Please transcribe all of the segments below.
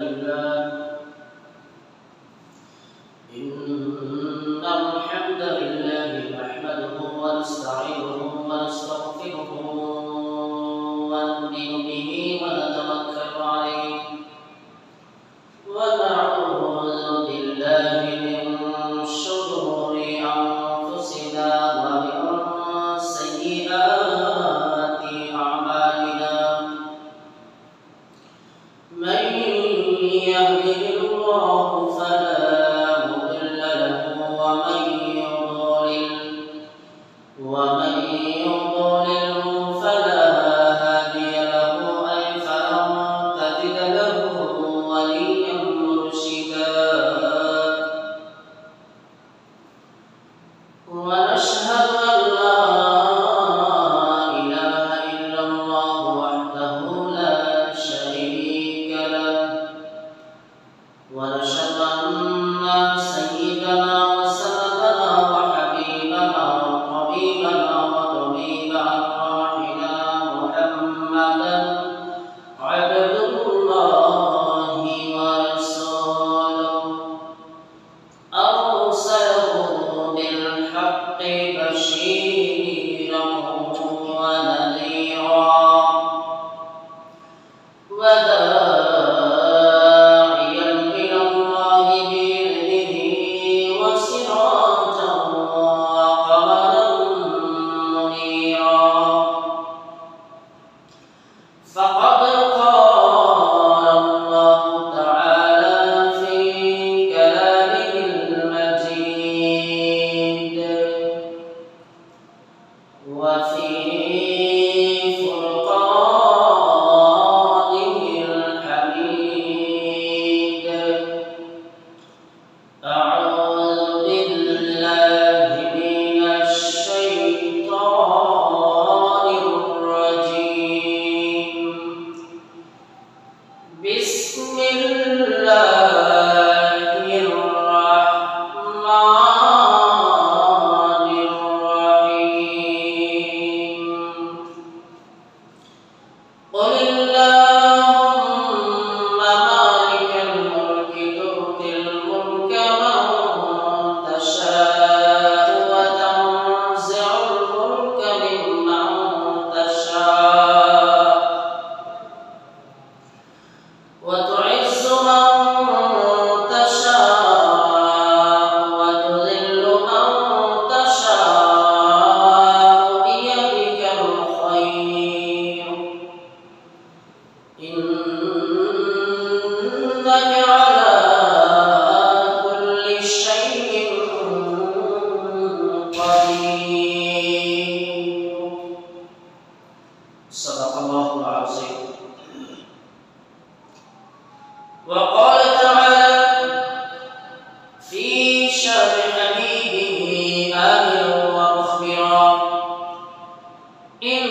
الله إن الحمد لله نحمده ونستعينه ونستغفره ونؤمن به ونتوكل عليه ونعوذ بالله من شرور أنفسنا ومن سيئات أعمالنا من يهده الله فلا مضل له ومن يضلل فلا هادي له فلن تجد له وليا مرشدا ونشهد أن لا إله إلا الله وحده لا شريك له ونشهد أن سيدنا وسندنا وحبيبنا وطبيبنا وطبيب أرواحنا محمدا عبد الله ورسوله أرسله بالحق بشيرا ونذيرا وداعيا إلى الله بإذنه وسراجا وقمرا منيرا فقد قال الله تعالى في كلامه المجيد وفي فرقانه الحميد أعوذ بالله من الشيطان الرجيم بسم الله الرحمن الرحيم قل اللهم مالك الملك تؤتي الملك من تشاء وتنزع الملك ممن تشاء وتعز من تشاء وتذل من تشاء بيدك الخير إنك على كل شيء قدير صدق الله العظيم وقال تعالى في شأن حبيبه آمنا ومخبرا إن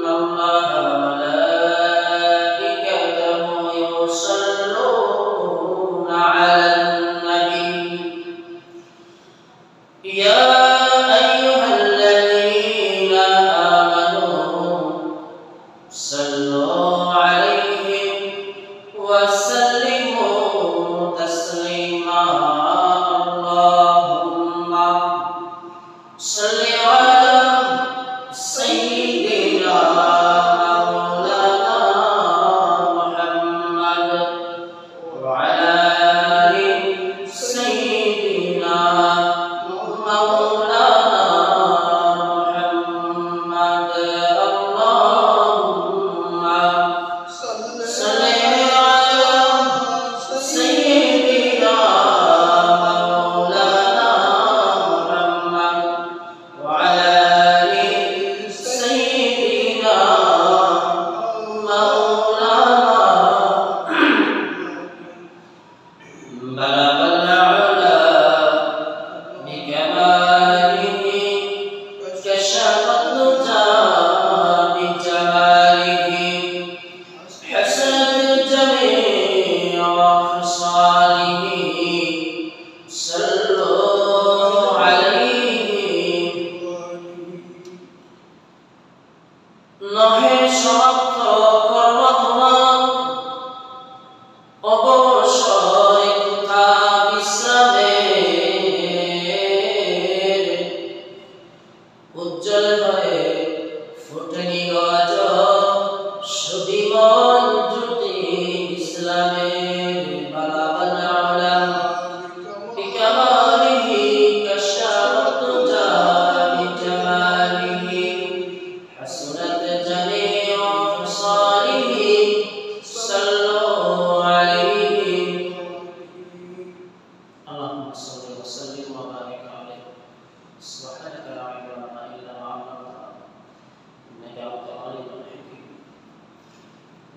الله وملائكته يصلون على النبي يا أيها الذين آمنوا صلوا عليه وسلموا تسليما اللهم صل على سيدنا مولانا محمد وعلى آل سيدنا مولانا محمد اللهم صل على سيدنا مولانا محمد وعلى آل سيدنا مولانا অবসরে কোথা বিশ্রামের উজ্জ্বল হয়ে ফুটেনি গজ সুদীমন জ্যোতি ইসলামের বালাবাল আলাম বিকামালিহি কাশাফত জামি জামালিহি হাসনাত জামিউ ফিসালিহি সাল্লু আলাইহি اللهم صل وسلم وبارك عليه سبحانك لا علم لنا الا ما علمتنا انك انت العليم الحكيم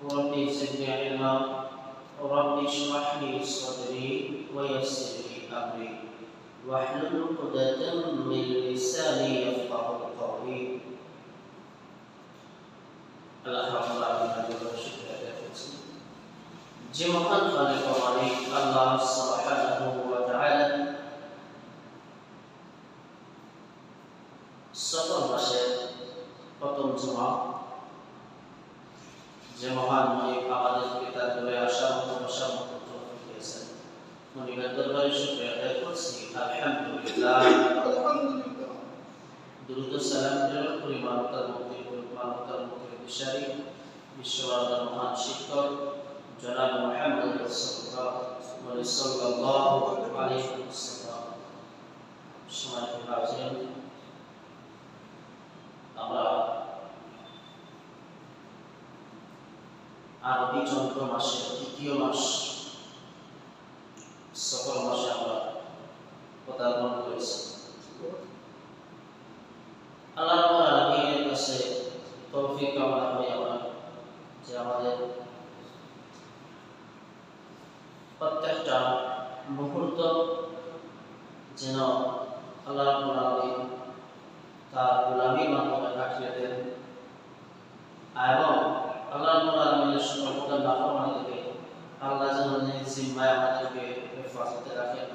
ربي زدني علما ربي اشرح لي صدري ويسر لي امري واحلل عقدة من لساني يفقهوا قولي الله رب العالمين شكر لك যে মহান খালিক ও মালিক আল্লাহ সুবহানাহু ওয়া তাআলা সফর মাসের প্রথম জুমা যে মহান মালিক আমাদেরকে তার দূরে আসার মতো বসার মতো তৌফিক দিয়েছেন মনিবের দরবারে শুকরিয়া আদায় করছি আলহামদুলিল্লাহ দুরূদ ও সালাম প্রেরণ করি মানবতার মুক্তির দিশারি বিশ্ববাজার মহান শিক্ষক জনাব মুহাম্মদ রাসূলুল্লাহ সাল্লাল্লাহু আলাইহি ওয়াসাল্লাম সম্মানিত হাজিরিন আমরা আরবি চন্দ্র মাসের দ্বিতীয় মাস সফর মাসে আমরা পদার্পণ করেছি আল্লাহ রাব্বুল আলামিনের কাছে তৌফিক কামনা করি আমরা যে আমাদের প্রত্যেকটা মুহূর্ত যেন আল্লাহ রাব্বুল আলামিন তার গোলামীর মাধ্যমে কাটিয়ে দেন এবং আল্লাহ রাব্বুল আলামিনের সকল নাফরমানি থেকে আল্লাহ যেন নিজ জিম্মায় আমাদেরকে হেফাজতে রাখেন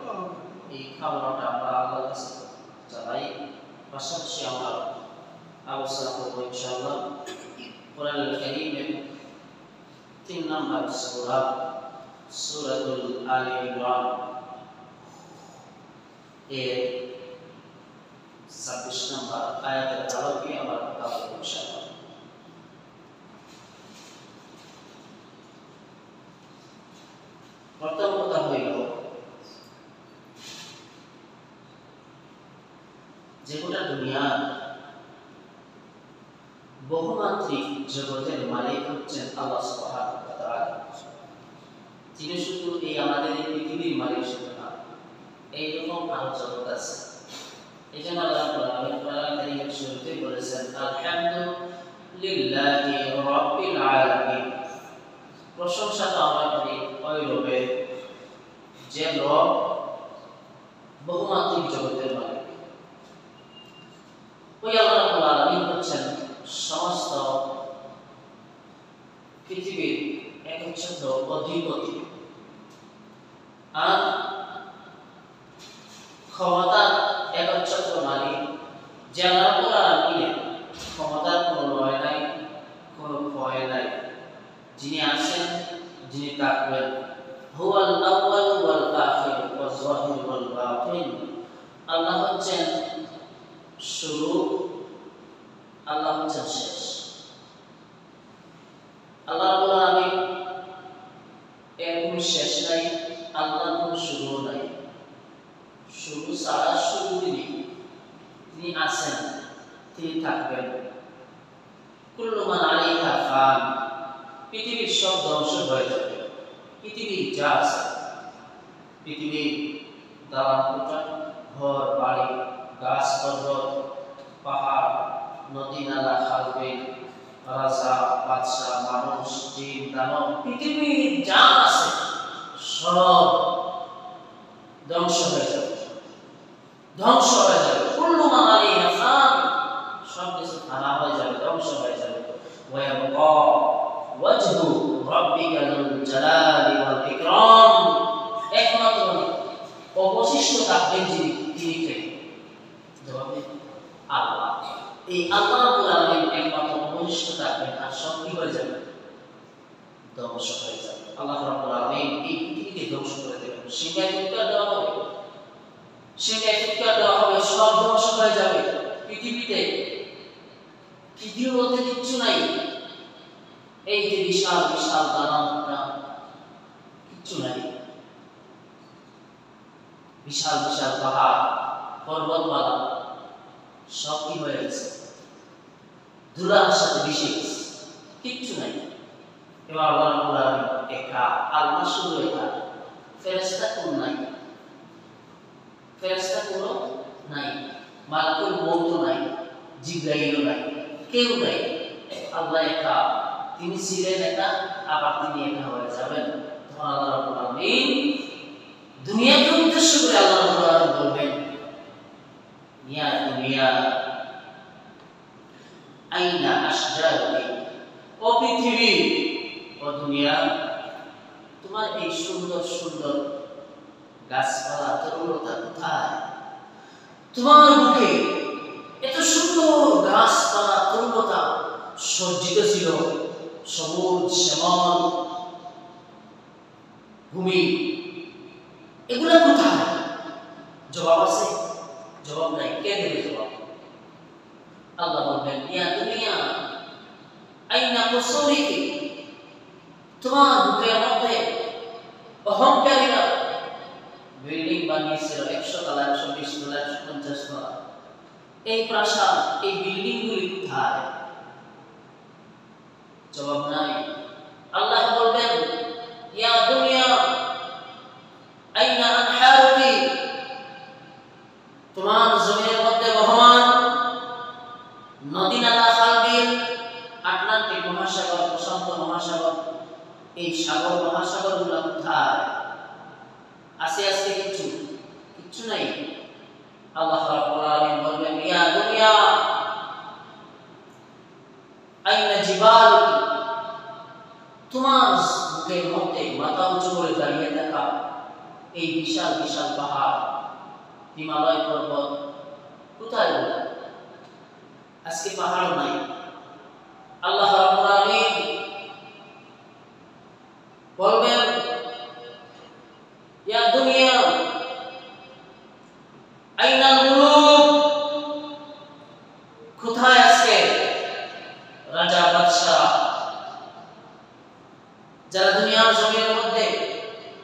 এই কামনাটা আমরা আল্লাহর কাছে জানাই পাশাপাশি আমরা আলোচনা করবো ইনশাআল্লাহ কোরআনুল কারীমের 3 নম্বর সূরা সূরাতুল আলি ইমরান এর 26 নম্বর আয়াতের আলোকে আমরা কথা বলবো ইনশাআল্লাহ প্রথম কথা হইল যে গোটা দুনিয়া বহুমাত্রিক জগতের মালিক হচ্ছেন আল্লাহ সুবহানাহু ওয়া তাআলা যিনি শুধু এই আমাদের এই পৃথিবীর মালিক শুধু না এইরকম আরো জগৎ আছে এই জন্য আল্লাহ রাব্বুল আলামিন কোরআনের শুরুতে বলেছেন আলহামদুলিল্লাহি রাব্বিল আলামিন প্রশংসা তো আমরা করি ওই রবের যে রব বহুমাত্রিক জগতের মালিক ওই আল্লাহ রাব্বুল আলামিন হচ্ছেন সমস্ত পৃথিবীর একচ্ছত্র অধিপতি আর ক্ষমতার একচ্ছত্র মালিক যে আল্লাহ রাব্বুল আলামিনের ক্ষমতার কোনো লয় নাই কোনো ক্ষয় নাই যিনি আছেন যিনি থাকবেন হুয়াল আউয়াল ওয়াল আখির ওয়াজ যাহির ওয়াল বাতিন আল্লাহ হচ্ছেন শুরু আল্লাহ হচ্ছেন শেষ আল্লাহ রাব্বুল আলামিন এর কোনো শেষ নাই আল্লাহর কোনো শুরু নাই শুরু ছাড়া শুরু তিনি আছেন তিনি থাকবেন কুল্লু মান আলাইহা ফান পৃথিবীর সব ধ্বংস হয়ে যাবে পৃথিবী যা আছে পৃথিবীর দালান কোঠা ঘর বাড়ি গাছ পর্বত পাহাড় নদী নালা খাল বিল রাজা বাদশা মানুষ জিন দানব পৃথিবীর যা আছে সব ধ্বংস হয়ে যাবে কুল্লু মান আলাইহা ফান সব কিছু ফানা হয়ে যাবে ধ্বংস হয়ে যাবে ওয়ায়াবকা ওয়াজহু রাব্বিকা যুল জালালি ওয়াল ইকরাম একমাত্র অবশিষ্ট থাকবেন যিনি কে জবাব আল্লাহ এই আল্লাহ রাব্বুল আলামিন একমাত্র অবশিষ্ট থাকবেন আর সব কি হয়ে যাবে ধ্বংস হয়ে যাবে আল্লাহ রাব্বুল আলামিন এই সিংহায় ফুৎকার দেওয়া হবে, সিংহায় ফুৎকার দেওয়া হবে, সব ধ্বংস হয়ে যাবে। পৃথিবীতে পৃথিবীর মধ্যে কিচ্ছু নাই। এই যে বিশাল বিশাল দানবটা কিচ্ছু নাই, বিশাল বিশাল পাহাড় পর্বতমালা সব কি হয়ে গেছে, ধুলার সাথে মিশে গেছে, কিচ্ছু নাই। এবার আল্লাহ রাব্বুল আলামিন একা, আল্লাহ শুধু একা, ফেরেশতা কোন নাই, ফেরেশতা কোন নাই, মালাকুল মউত নাই, জিবরাইল নাই, কেউ নাই, আল্লাহ একা। তিনি ছিলেন একা, আবার তিনি একা হয়ে যাবেন। তখন আল্লাহ রাব্বুল আলামিন দুনিয়াকে উদ্দেশ্য করে আল্লাহ রাব্বুল আলামিন বলবেন, ইয়া দুনিয়া আইনা আশজারুকি, ও পৃথিবী, ও দুনিয়া, তোমার এই সুন্দর সুন্দর গাছপালা তরুলতা কোথায়? তোমার মুখে এত সুন্দর গাছপালা তরুলতা সজ্জিত ছিল, সবুজ শ্যামল ভূমি, এগুলা কোথায়? জবাব আছে? জবাব নাই। কে দেবে জবাব? আল্লাহ বলবেন, ইয়া দুনিয়া আইনা কুসুরিকি, তোমার বুকের মধ্যে অহংকারীরা বিল্ডিং বানিয়েছিল 100 তলা, 120 তলা, 150 তলা, এই প্রাসাদ, এই বিল্ডিং গুলি কোথায়? জবাব নাই। আল্লাহ বলবেন, ইয়া দুনিয়া আইনা আনহারুকি, তোমার জমিনের মধ্যে বহমান নদী নালা খাল বিল, আটলান্টিক মহাসাগর, প্রশান্ত মহাসাগর, এই সাগর মহাসাগর গুলো কোথায়? আছে আজকে কিছু? কিচ্ছু নাই। আল্লাহ রাব্বুল আলামিন বলবেন, ইয়া দুনিয়া আইনা জিবালুকি, তোমার বুকের মধ্যে মাথা উঁচু করে দাঁড়িয়ে থাকা এই বিশাল বিশাল পাহাড়, হিমালয় পর্বত কোথায়? আজকে পাহাড় নাই। আল্লাহ রাব্বুল আলামিন বলবেন, ইয়া দুনিয়া আইনাল মুলুক, কোথায় আজকে রাজা বাদশা, যারা দুনিয়ার জমিনের মধ্যে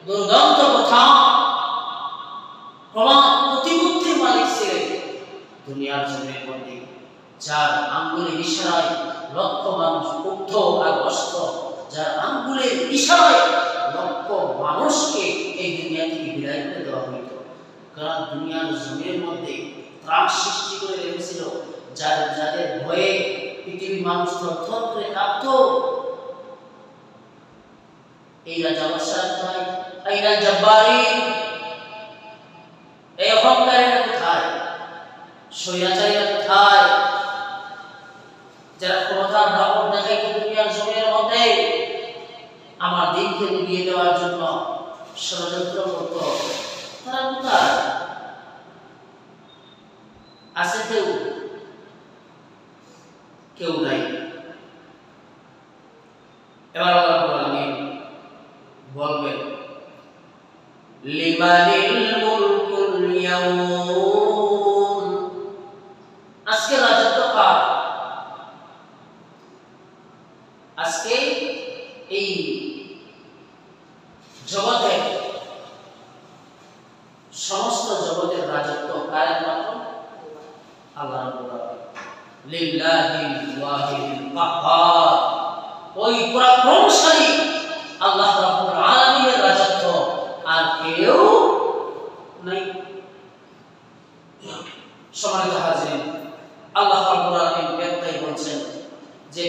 দুর্দান্ত কথা প্রতিপত্তির মালিক ছিলেন, দুনিয়ার জমিনের মধ্যে যার আঙ্গুলের ইশারায় লক্ষ মানুষ উদ্ধ আর অস্ত, যার আঙ্গুলের ইশারায় লক্ষ মানুষকে এই দুনিয়া থেকে বিদায় করে দেওয়া হইত। কারণ দুনিয়ার জমিনের মধ্যে ত্রাস সৃষ্টি করে রেখেছিল, যাদের ভয়ে পৃথিবীর মানুষ থরথর করে কাঁপত। এই রাজা বাদশাহ কোথায়? আইনা জব্বারিন, এই অহংকারীরা কোথায়? স্বৈরাচারীরা কোথায়? যারা ক্ষমতার দাপট দেখাইত দুনিয়ার জমিনের মধ্যে, আমার দিনকে ডুবিয়ে দেওয়ার জন্য ষড়যন্ত্র করত, তারা কোথায়? আছে কেউ? কেউ নাই। এবার আল্লাহ রাব্বুল আলামিন বলবেন, লিমানিল মুলকুল ইয়াউম, আজকে রাজত্ব কার? আজকে এই জগতের সমস্ত জগতের রাজত্ব কার? একমাত্র আল্লাহ রাব্বুল আলামিন। লিল্লাহিল ওয়াহিদিল কাহ্হার, ওই পরাক্রমশালী আল্লাহ রাব্বুল আলামিনের রাজত্ব, আর কেউ নাই। সম্মানিত হাজিরিন, আল্লাহ রাব্বুল আলামিন একটাই বলছেন যে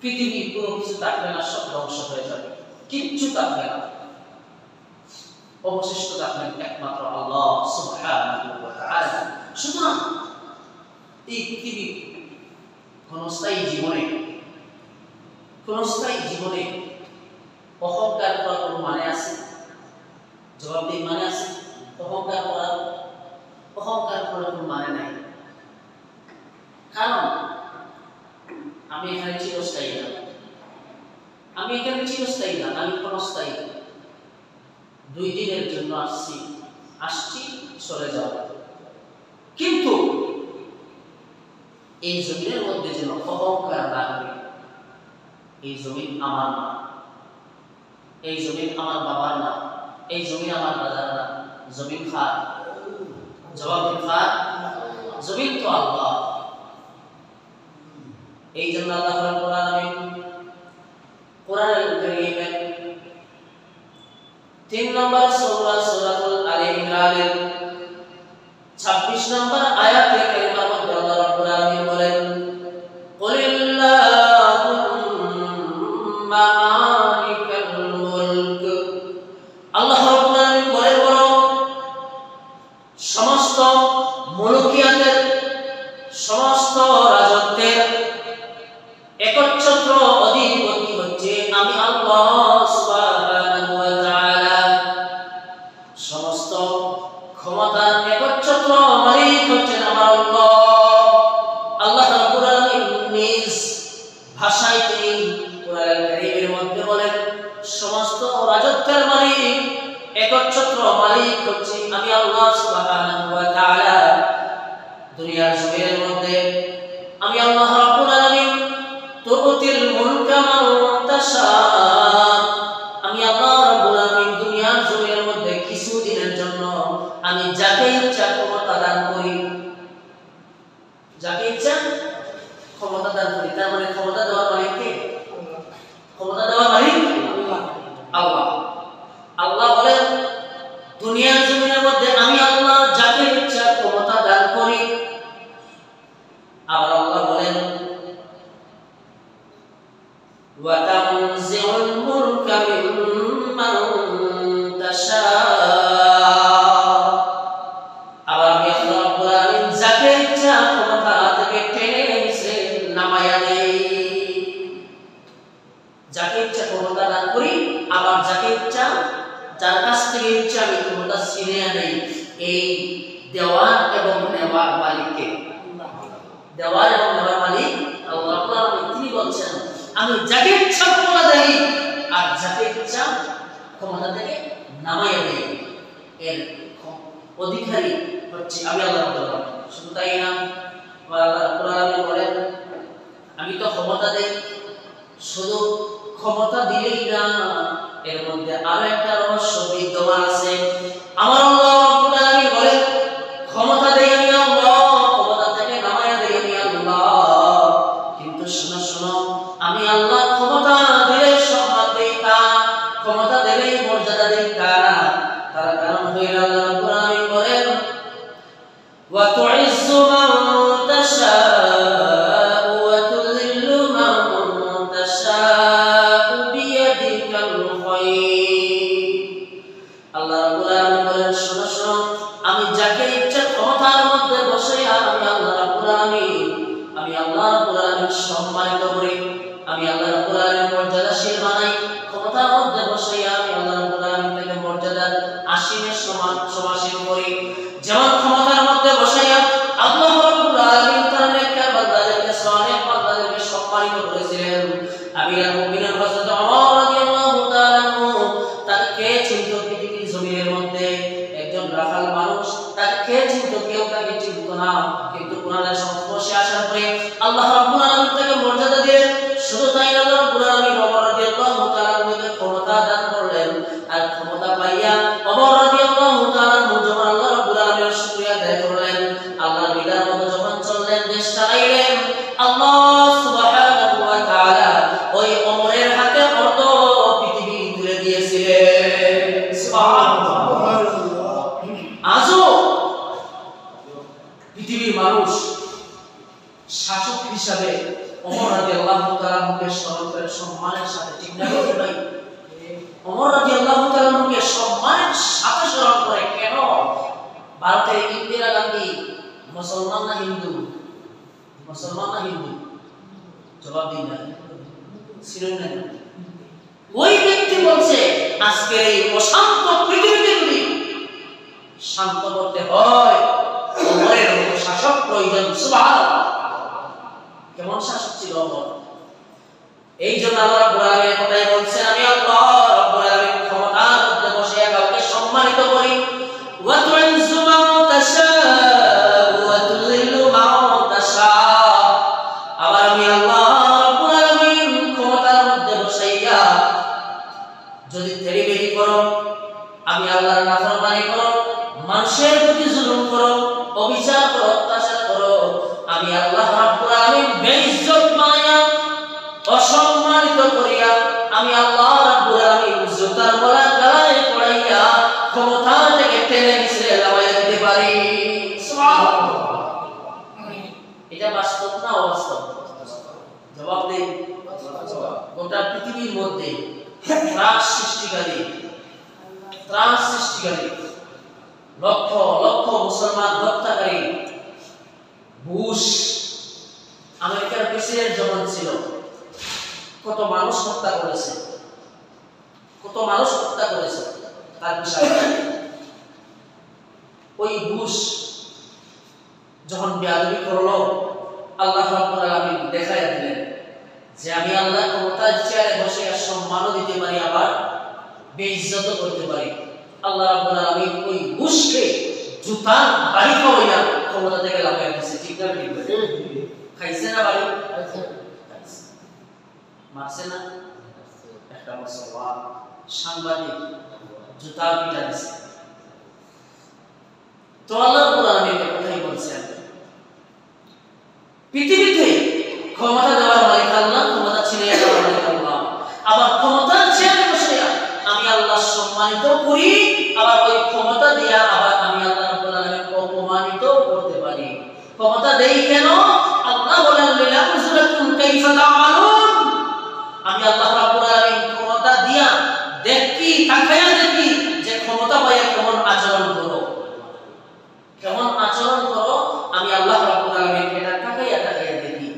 পৃথিবী কোনো কিছু থাকবে না, সব ধ্বংস হয়ে যাবে, কিচ্ছু থাকবে না, অবশিষ্ট থাকবেন একমাত্র আল্লাহ সুবহানাহু ওয়া তাআলা। সুতরাং এই পৃথিবী ক্ষণস্থায়ী জীবনে অহংকার করার কোনো মানে আছে? জবাব দিন, মানে আছে? অহংকার করার কোনো মানে নাই। কারণ আমি এখানে চিরস্থায়ী না, আমি ক্ষণস্থায়ী। 2 দিনের জন্য আসছি চলে যাব। কিন্তু এই জমিনের মধ্যে যেন অহংকার না করি। এই জমিন আমার না, এই জমিন আমার বাবার না, এই জমিন আমার দাদার না। জমিন কার? জবাব দিন, কার? জমিন তো আল্লাহ। এই জন্য আল্লাহ রাব্বুল আলামিন কোরআনুল কারীমের 3 নম্বর সূরা সূরাতুল আলে ইমরানের 26 নম্বর আয়াতে কারিমার মধ্যে আল্লাহ রাব্বুল আলামিন বলেন, কুলিল্লাহুম্মা মালিকাল মুলক। আল্লাহ রাব্বুল আলামিন বলেন, বলো সমস্ত মুলকিয়াতের, সমস্ত রাজত্বের একচ্ছত্র অধিপতি হচ্ছে আমি আল্লাহ সুবহানাহু ওয়া তাআলা। সমস্ত ক্ষমতার একচ্ছত্র মালিক হচ্ছেন আমার আল্লাহ। আল্লাহ রাব্বুল আলামিন নিজ ভাষায় তিনি কোরআনুল কারীমের মধ্যে বলেন, সমস্ত রাজত্বের মালিক, একচ্ছত্র মালিক হচ্ছে আমি আল্লাহ সুবহানাহু ওয়া তাআলা। দুনিয়ার জমিনের মধ্যে আমি আল্লাহ রাব্বুল আলামিন তুতিল মুলকা মান তাশা, আমি আল্লাহ রাব্বুল আলামিন দুনিয়ার জমিনের মধ্যে কিছু দিনের জন্য আমি যাকে ইচ্ছা ক্ষমতা দান করি, যাকে ইচ্ছা ক্ষমতা দান করি। তার মানে ক্ষমতা দেওয়ার মালিক কে? ক্ষমতা দেওয়ার মালিক আল্লাহ। আল্লাহ বলেন দুনিয়ার জমিনের মধ্যে আমি আল্লাহ যাকে ইচ্ছা ক্ষমতা দান করি। আবার আল্লাহ বলেন ওয়া তানজিউল মুলকা মিম্মান তাশা, আবার আমি আল্লাহ রাব্বুল আলামিন যাকে ইচ্ছা ক্ষমতা থেকে টেনে নিচে নামায়া দেই। যাকে ইচ্ছা ক্ষমতা দান করি, আবার যাকে ইচ্ছা, যার কাছ থেকে ইচ্ছা আমি ক্ষমতা ছিনিয়ে নেই। এই দেওয়ার এবং নেওয়ার মালিককে, দেওয়ার এবং নেওয়ার মালিক আল্লাহ রাব্বুল আলামিন। তিনি বলছেন আমি যাকে ইচ্ছা ক্ষমতা দেই আর যাকে ইচ্ছা ক্ষমতা থেকে নামাইয়া দেই। এর অধিকারী হচ্ছে আমি আল্লাহ রাব্বুল আলামিন। শুধু তাই না, আল্লাহ রাব্বুল আলামিন বলেন আমি তো ক্ষমতা দেই, শুধু ক্ষমতা দিলেই না, এর মধ্যে আরো একটা রহস্য বিদ্যমান আছে। আমার আল্লাহ রাব্বুল আলামিন বলেন ক্ষমতা দেই আমি আল্লাহ, ক্ষমতা থেকে নামায়া দেই আমি আল্লাহ। কিন্তু শোনো শোনো, আমি আল্লাহ ক্ষমতা দিলে সম্মান দেই কার? ক্ষমতা দিলেই মর্যাদা দেই কার? তার কারণ হইল আল্লাহ রাব্বুল আলামিন বলেন ওয়া তুইজ্জু মান তাশা ওয়া তুযিল্লু মান তাশা বিয়াদিকাল খায়র। আল্লাহ রাব্বুল আলামিন বলেন শোনো শোনো, আমি যাকে ইচ্ছা ক্ষমতার মধ্যে বসাই আমি আল্লাহ রাব্বুল আলামিন, আমি আল্লাহ রাব্বুল আলামিন সম্মানিত করি, আমি আল্লাহ রাব্বুল আলামিন মর্যাদাশীল বানাই। ক্ষমতার মধ্যে বসাই আমি আল্লাহ রাব্বুল আলামিন থেকে মর্যাদার আসীনের সমাসীন করি। যেমন ক্ষমতার মধ্যে বসাইয়া আল্লাহ রাব্বুল আলামিন তার নেককার বান্দাদেরকে, সালেহ বান্দাদেরকে সম্মানিত করেছিলেন। আমিরুল মুমিনিন হযরত ওমর রাদিয়াল্লাহু তাআলা আনহু, তাকে চিনত পৃথিবীর জমিনের মধ্যে একজন রাখাল মানুষ, তাকে চিনত, কেউ তাকে চিনত না। কিন্তু কোরআনের সংস্পর্শে আসার পরে আল্লাহ রাব্বুল আলামিন তাকে মর্যাদা দিলেন। শুধু তাই না, আল্লাহ রাব্বুল আলামিন ওমর রাদিয়াল্লাহু তাআলা আনহুকে ক্ষমতা দান করলেন। আর ক্ষমতা পাইয়া ওমর রাদিয়াল্লাহু তাআলা আনহু যখন আল্লাহ রাব্বুল আলামিনের শুকরিয়া আদায় করলেন, আল্লাহর বিধান মতো যখন চললেন, দেশ চালাইলেন, আল্লাহ সুবহানাহু ওয়া তাআলা ওই ওমরের হাতে অর্ধ পৃথিবী তুলে দিয়েছিলেন। সুবহানাল্লাহ। আজও পৃথিবীর মানুষ শাসক হিসাবে ওমর রাদিয়াল্লাহু তাআলা আনহুকে স্মরণ করে সম্মানের সাথে, ঠিক না ভাই? ওমর রাদিয়াল্লাহু তাআলা আনহুকে সম্মানের সাথে স্মরণ করে। কেন? ভারতের ইন্দিরা গান্ধী মুসলমান না হিন্দু? মুসলমান না হিন্দু? জবাব দিন না, ছিলেন না। ওই ব্যক্তি বলছে আজকের এই অশান্ত পৃথিবীতে যদি শান্ত করতে হয়, ওমরের মতো শাসক প্রয়োজন। সুবহানাল্লাহ। কেমন শাসক ছিল ওমর? এই জন্য আল্লাহ রাব্বুল আলামিন কথাই বলছেন আমি আল্লাহ রাব্বুল আলামিন ক্ষমতার মধ্যে বসে কাউকে আমি আল্লাহর নাফরমানি করো, মানুষের প্রতি জুলুম করো, অবিচার করো, অত্যাচার করো, আমি আল্লাহ রাব্বুল আলামিন বেইজ্জত বানাইয়া অসম্মানিত করিয়া আমি আল্লাহ রাব্বুল আলামিন জুতার গলা গলায় পড়াইয়া ক্ষমতা থেকে টেনে নিচে নামাইয়া দিতে পারি। সুবহানাল্লাহ। এটা বাস্তব না অবাস্তব? জবাব দেন। গোটা পৃথিবীর মধ্যে ত্রাস সৃষ্টিকারী লক্ষ লক্ষ মুসলমান হত্যাকারী বুশ আমেরিকার প্রেসিডেন্ট যখন ছিল, কত মানুষ হত্যা করেছে তার বিষয়ে। ওই বুশ যখন বেয়াদবি করলো, আল্লাহ রাব্বুল আলামিন দেখাইয়া দিলেন যে আমি আল্লাহ ক্ষমতার চেয়ারে বসে সম্মানও দিতে পারি, আবার বেইজ্জতও করতে পারি। আল্লাহ রাব্বুল আলামিন ওই বুশকে জুতার বাড়ি খাওয়াইয়া ক্ষমতা থেকে লাগাইয়া দিয়েছে। ঠিক না? খাইছে না বাড়ি? মারছে না? একটা মুসলমান সাংবাদিক জুতার পিটা দিছে। তো আল্লাহ রাব্বুল আলামিন কথাই বলছেন, পৃথিবীতে ক্ষমতা দেওয়ার মালিক আল্লাহ, ক্ষমতা ছিনিয়ে দেওয়ার মালিক আল্লাহ। আবার ক্ষমতার চেয়ারে বসে আমি আল্লাহ সম্মানিত করি, আবার ওই ক্ষমতা দিয়া আবার আমি আল্লাহ রাব্বুল আলামিন অপমানিত করতে পারি। ক্ষমতা দেই কেন? আল্লাহ বলেন লিয়াবলুয়াকুম কাইফা তা'মালুন। আমি আল্লাহ রাব্বুল আলামিন ক্ষমতা দিয়া দেখি, তাকায়া দেখি যে ক্ষমতা পাইয়া কেমন আচরণ করো, আমি আল্লাহ রাব্বুল আলামিন এটা তাকায়া দেখি।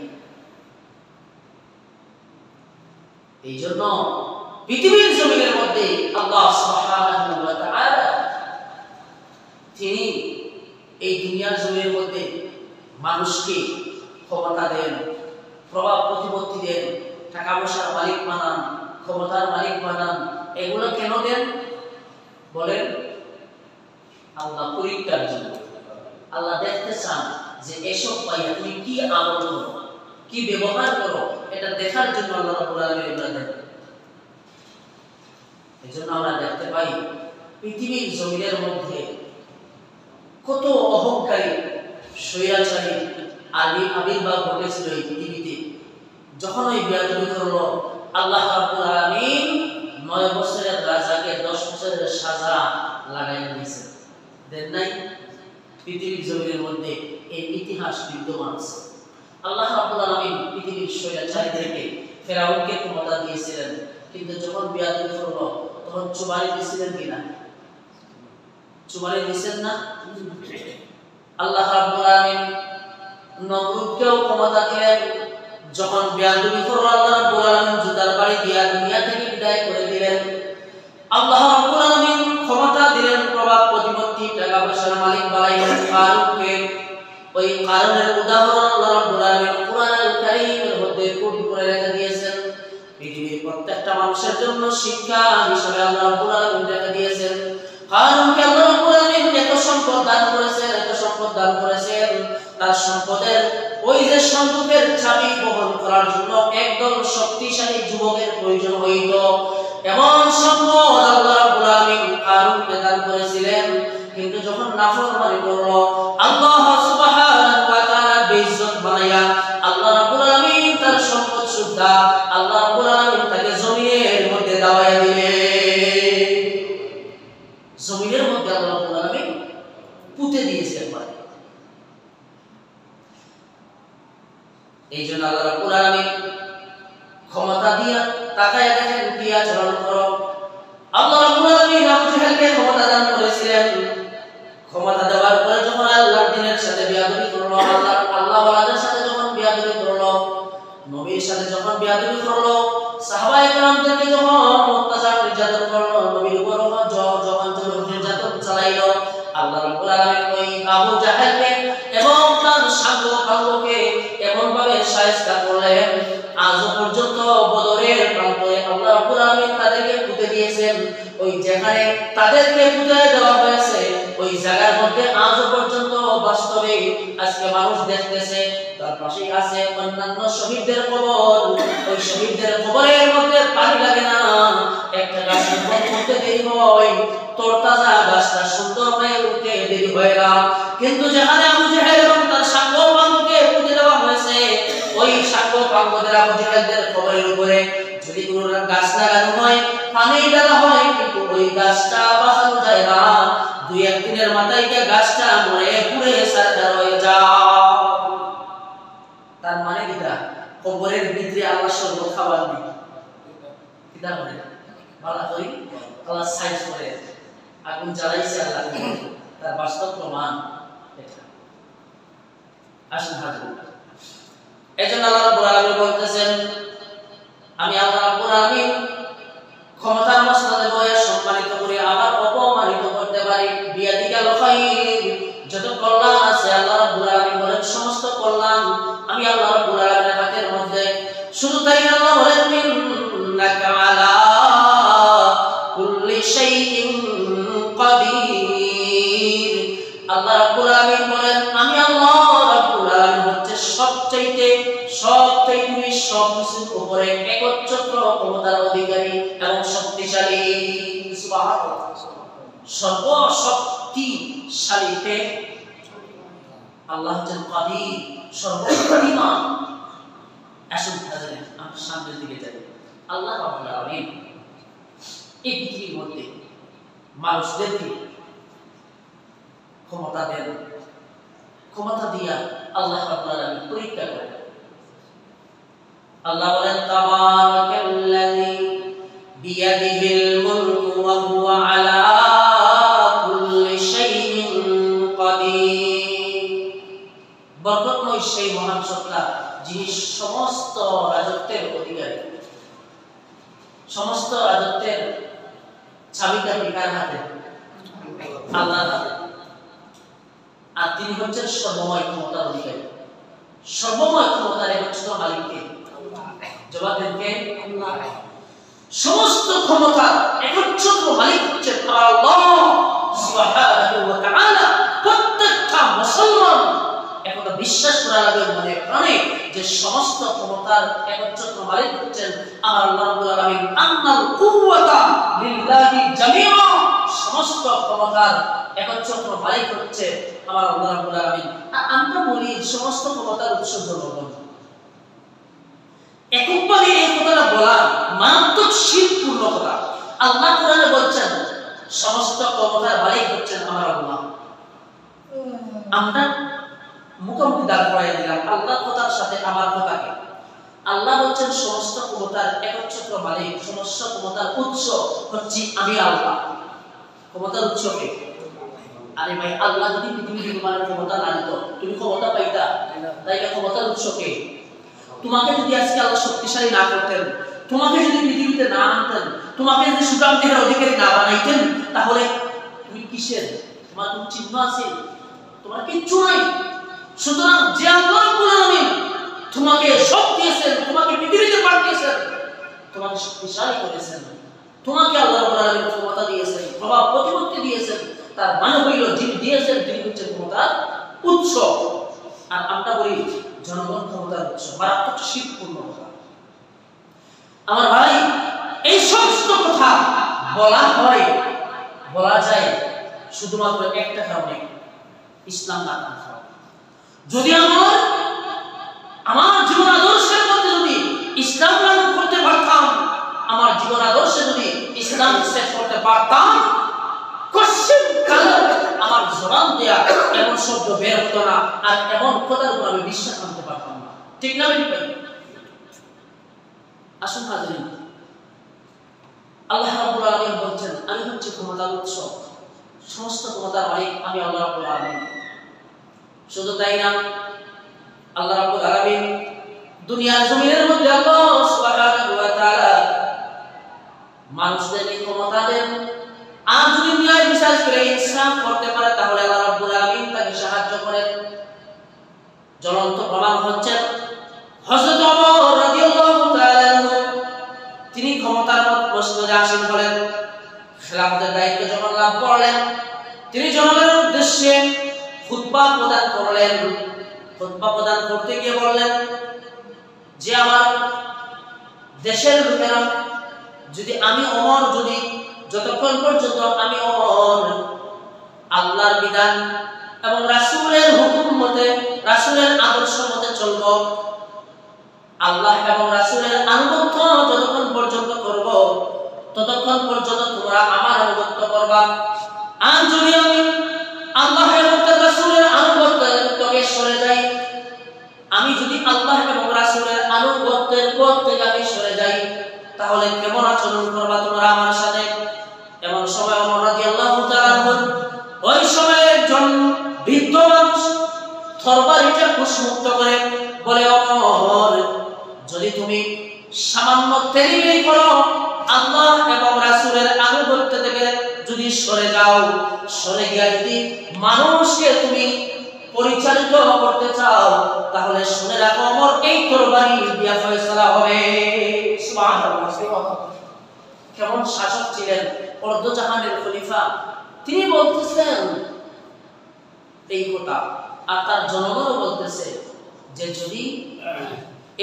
এই জন্য পৃথিবীর জমিনের মধ্যে আল্লাহ সুবহানাহু ওয়া তাআলা তিনি এই দুনিয়ার জমিনের মধ্যে মানুষকে ক্ষমতা দেন, প্রভাব প্রতিপত্তি দেন, টাকা পয়সার মালিক বানান, ক্ষমতার মালিক বানান। এগুলো কেন দেন বলেন? আল্লাহ পরীক্ষার জন্য। আল্লাহ দেখতে চান যে এসব পাইয়া তুমি কি আমল করো, কি ব্যবহার করো, এটা দেখার জন্য আল্লাহ রাব্বুল আলামিন এগুলো দেন। এজন্য আমরা দেখতে পাই পৃথিবীর জমিনের মধ্যে কত অহংকারী স্বৈরাচারী আবির্ভাব ঘটেছিল এই পৃথিবীতে। যখন ওই বেয়াদবি করলো, আল্লাহ রাব্বুল আলামিন 9 বছরের রাজাকে 10 বছরের সাজা লাগাই দিয়েছেন। দেন নাই? পৃথিবীর জমিনের মধ্যে এই ইতিহাস বিদ্যমান আছে। আল্লাহ রাব্বুল আলামিন পৃথিবীর স্বৈরাচারীদেরকে ফেরাউনকে ক্ষমতা দিয়েছিলেন, কিন্তু যখন বেয়াদবি করলো তখন চুবারি দিয়েছিলেন কিনা? চুবারি দিয়েছেন না? আল্লাহ রাব্বুল আলামিন নমরুদকেও ক্ষমতা দিলেন, যখন বেয়াদবি করলো আল্লাহ রাব্বুল আলামিন জুতার বাড়ি দিয়া দুনিয়া থেকে বিদায় করে দিলেন। আল্লাহ রাব্বুল আলামিন ক্ষমতা দিলেন, প্রভাব প্রতিপত্তি, টাকা পয়সার মালিক বানাইলেন কারুনকে। ওই কারণের উদাহরণ আল্লাহ রাব্বুল আলামিন কুরআনুল কারীমের মধ্যে কোট করে রেখে দিয়েছেন। পৃথিবীর প্রত্যেকটা মানুষের জন্য শিক্ষা হিসেবে আল্লাহ রাব্বুল আলামিন রেখে দিয়েছেন। কারণকে আল্লাহ রাব্বুল আলামিন এত সম্পদ দান করেছেন, তার সম্পদের ওই যে সন্দুকের চাবি বহন করার জন্য একদল শক্তিশালী যুবকের প্রয়োজন হইত। এমন সম্পদ আল্লাহ রাব্বুল আলামিন কারুনকে দান করেছিলেন, কিন্তু যখন নাফরমানি করলো আল্লাহ সুবহানাহু ওয়া তাআলা বেইজ্জত বানায়া আল্লাহ রাব্বুল আলামিন তার সম্পদ সুদ্ধা আল্লাহ রাব্বুল আলামিন তাকে জমিনের মধ্যে দাবাইয়া দিলেন। জমিনের মধ্যে আল্লাহ রাব্বুল আলামিন পুঁতে দিয়েছেন। এই জন্য আল্লাহ রাব্বুল আলামিন ক্ষমতা দিয়া তাকায়া দেখেন কি আচরণ করো। আল্লাহ রাব্বুল আলামিন আবু জাহেলকে ক্ষমতা দান করেছিলেন। ক্ষমতা দেওয়ার পরে যখন আল্লাহর দ্বীনের সাথে বেয়াদবি করলো, আল্লাহ ওয়ালাদের সাথে যখন বেয়াদবি করলো, নবীর সাথে যখন বেয়াদবি করলো, সাহাবায়ে কেরামদেরকে যখন অত্যাচার নির্যাতন করলো, নবীর উপর যখন নির্যাতন চালাইলো, আল্লাহ রাব্বুল আলামিন ওই আবু জাহেলকে এবং তার সাঙ্গকে এমন ভাবে শায়েস্তা করলেন, আজ পর্যন্ত বদরের প্রান্তরে আল্লাহ রাব্বুল আলামিন তাদেরকে পুঁতে দিয়েছেন। ওই যেখানে তাদেরকে পুঁতে দেওয়া হয়েছে ওই জায়গার মধ্যে আজও পর্যন্ত বাস্তবে আজকে মানুষ দেখতেছে। তার পাশে আছে অন্যান্য শহীদদের কবর, ওই শহীদদের কবরের মধ্যে পানি লাগে না, একটা গাছের মধ্যে দেরি হয়, তরতাজা গাছটা সুন্দর হয়ে উঠতে দেরি হয় না। কিন্তু যেখানে আবু জেহেল এবং তার সাঙ্গ পাঙ্গকে পুঁতে দেওয়া হয়েছে ওই সাঙ্গ পাঙ্গদের আবু জেহেলদের কবরের উপরে যদি কোনো গাছ লাগানো হয়, পানি দেওয়া হয়, কিন্তু ওই গাছটা বাঁচানো যায় না। দুই একদিনের মাথায় গিয়ে গাছটা মরে পুড়ে ছারখার হয়ে যায়। তার মানে কিটা কবরের ভিতরে আল্লাহ শরবত খাবার নেই, কিটা বলে ভালো করি আল্লাহ সাইজ করে আগুন জ্বালাইছে আল্লাহ, তার বাস্তব প্রমাণ এটা। আসুন হাজির, এজন্য আল্লাহ রাব্বুল আলামিন বলতেছেন, আমি আল্লাহ রাব্বুল আলামিন ক্ষমতার মসনদে বয়ে সম্মানিত করে আবার অপমানিত করতে পারি। বিয়াদিকাল খায়র, যত কল্যাণ আছে আল্লাহ রাব্বুল আলামিন বলেন সমস্ত কল্যাণ আমি আল্লাহ রাব্বুল আলামিনের হাতের মধ্যে। শুধু তাই না, আল্লাহ বলেন ইন্নাকা আলা কুল্লি শাইইন কাদির। আল্লাহ রাব্বুল আলামিন বলেন আমি আল্লাহ রাব্বুল আলামিন হচ্ছে সবচাইতে সবকিছুর উপরে একচ্ছত্র ক্ষমতার অধিকারী এবং শক্তিশালী। সুবহানাল্লাহ, সর্বশক্তিশালী কে? আল্লাহ হচ্ছেন কাদির, সর্বশক্তিমান। আসুন হাজির, আমরা সামনের দিকে যাই। আল্লাহ রাব্বুল আলামিন এই পৃথিবীর মধ্যে মানুষদেরকে ক্ষমতা দেন, ক্ষমতা দিয়া আল্লাহ রাব্বুল আলামিন পরীক্ষা করেন। আল্লাহ বলেন তাবারাকাল্লাযী বিয়াদিহিল মুলকু ওয়া হুয়া আলা কুল্লি শাইইন কাদির। বরকতময় সেই মহান সত্তা যিনি সমস্ত রাজত্বের অধিকারী, সমস্ত রাজত্বের চাবিকাঠি কার হাতে? আল্লাহর হাতে। আর তিনি হচ্ছেন সর্বময় ক্ষমতার অধিকারী, সর্বময় ক্ষমতার একচ্ছত্র মালিককে। জবাব দেন কে? আল্লাহ। সমস্ত ক্ষমতার একচ্ছত্র মালিক হচ্ছেন আল্লাহ সুবহানাহু ওয়া তাআলা। প্রত্যেকটা মুসলমান একথা বিশ্বাস করা লাগবে মনে প্রাণে যে সমস্ত ক্ষমতার একচ্ছত্র মালিক হচ্ছেন আমার আল্লাহ রাব্বুল আলামিন। আন্নাল কুওয়াতা লিল্লাহি জামিআ, সমস্ত ক্ষমতার একচ্ছত্র মালিক হচ্ছে আমার আল্লাহ রাব্বুল আলামিন। আমরা বলি সমস্ত ক্ষমতার উৎস জনগণ, এককভাবে এই কথাটা বলা মারাত্মক শিরকপূর্ণ কথা। আল্লাহ কোরআনে বলছেন সমস্ত ক্ষমতার মালিক হচ্ছেন আমার আল্লাহ। আমরা মুখোমুখি দাঁড় করাই দিলাম আল্লাহর কথার সাথে আমার কথাকে। আল্লাহ বলছেন সমস্ত ক্ষমতার একচ্ছত্র মালিক, সমস্ত ক্ষমতার উৎস হচ্ছে আমি আল্লাহ। ক্ষমতার উৎস কে? আরে ভাই, আল্লাহ যদি পৃথিবীর তোমার ক্ষমতা না দিত তুমি ক্ষমতা পাইতা? তাই ক্ষমতার উৎস কে? তোমাকে যদি আজকে আল্লাহ শক্তিশালী না করতেন, তোমাকে যদি পৃথিবীতে না আনতেন, তোমাকে যদি সুঠাম দেহের অধিকারী না বানাইতেন, তাহলে তুমি কিসের? তোমার কোনো চিহ্ন আছে? তোমার কিচ্ছু নাই। সুতরাং যে আল্লাহ রাব্বুল আলামিন তোমাকে সব দিয়েছেন, তোমাকে পৃথিবীতে পাঠিয়েছেন, তোমাকে শক্তিশালী করেছেন, তোমাকে আল্লাহ রাব্বুল আলামিন ক্ষমতা দিয়েছেন, প্রভাব প্রতিপত্তি দিয়েছেন, তার মানে হইল যিনি দিয়েছেন তিনি হচ্ছেন ক্ষমতার উৎস। আর আমরা বলি জনগণ ক্ষমতার উৎস, মারাত্মক শিরকপূর্ণ কথা। আমার ভাই, এই সমস্ত কথা বলা হয়, বলা যায় শুধুমাত্র একটা কারণে, ইসলাম না থাকা। যদি আমার জীবন আদর্শের মধ্যে যদি ইসলাম লালন করতে পারতাম, আমার জীবন আদর্শে যদি ইসলাম সেট করতে পারতাম, কোশ্চেন কালে আমার জবান দেয়া এমন শব্দ বের হতো না, আর এমন কথার উপর আমি বিশ্বাস আনতে পারতাম না। ঠিক না ভাই? আসুন হাজিরিন, আল্লাহ রাব্বুল আলামিন বলছেন আমি হচ্ছে ক্ষমতার উৎস, সমস্ত ক্ষমতার মালিক আমি আল্লাহ রাব্বুল আলামিন। শুধু তাই না, আল্লাহ রাব্বুল আলামিন দুনিয়ার জমিনের মধ্যে আল্লাহ সুবহানাহু ওয়া তাআলা মানুষদেরকে ক্ষমতা দেন। আর যদি ন্যায় বিচার করে ইনসাফ করতে পারে তাহলে আল্লাহ রাব্বুল আলামিন তাকে সাহায্য করেন। জ্বলন্ত প্রমাণ হচ্ছে হযরত ওমর রাদিয়াল্লাহু তাআলা আনহু, তিনি ক্ষমতার মসনদে আসীন হলেন। খেলাফতের দায়িত্ব যখন লাভ করলেন, তিনি জনগণের উদ্দেশ্যে খুতবা প্রদান করলেন। খুতবা প্রদান করতে গিয়ে বললেন যে আমার দেশের লোকেরা, যদি আমি ওমর, যদি যতক্ষণ পর্যন্ত আমি ওমর আল্লাহর বিধান এবং রাসূলের হুকুম মতে, রাসূলের আদর্শ মতে চলব, আল্লাহ এবং রাসূলের আনুগত্য যতক্ষণ পর্যন্ত করব, ততক্ষণ পর্যন্ত তোমরা আমার আনুগত্য করবা। আর যদি আমি আল্লাহ এবং রাসূলের আনুগত্য থেকে সরে যাই, আমি যদি আল্লাহ এবং রাসূলের আনুগত্যের পথ থেকে আমি সরে যাই, তাহলে কেমন আচরণ করবা তোমরা আমার সাথে? এমন সময় ওমর রাদিয়াল্লাহু তাআলা ওই সময় একজন বৃদ্ধ মানুষ তরবারিটা কুশমুক্ত করে বলে, ওমর, যদি তুমি সামান্য তেরিমি করো, আল্লাহ এবং রাসূলের আনুগত্য থেকে যদি সরে যাও, সরে গিয়ে যদি মানুষকে তুমি পরিচালিত করতে চাও, তাহলে শুনে রাখো ওমর, এই তরবারি দিয়া ফয়সালা হবে। সুবহানাল্লাহ। কেমন শাসক ছিলেন, অর্ধজাহানের খলিফা। তিনি বলতেছেন এই কথা, আর তার জনগণও বলতেছে যে যদি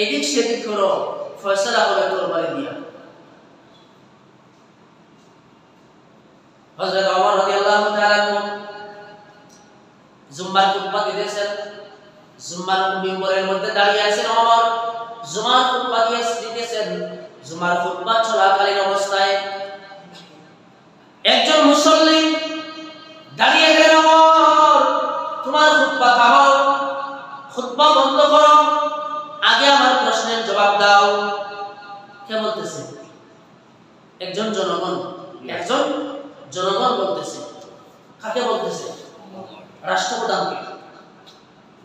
এদিক সেদিক করো, ফয়সালা হবে তরবারি দিয়া। হযরত ওমর রাদিয়াল্লাহু তাআলা জুম্মার খুতবা দিতেছেন। জুম্মার মিম্বরের মধ্যে দাঁড়িয়ে আছেন ওমর, জুমার খুতবা দিতেছেন। জুমার খুতবা চলাকালীন অবস্থায় একজন মুসল্লি দাঁড়িয়ে গেলেন, ওমর, তোমার খুতবা থামাও, খুতবা বন্ধ করো, আগে আমার প্রশ্নের জবাব দাও। কে বলতেছে? একজন জনগণ বলতেছে। কাকে বলতেছে? রাষ্ট্রপ্রধানকে।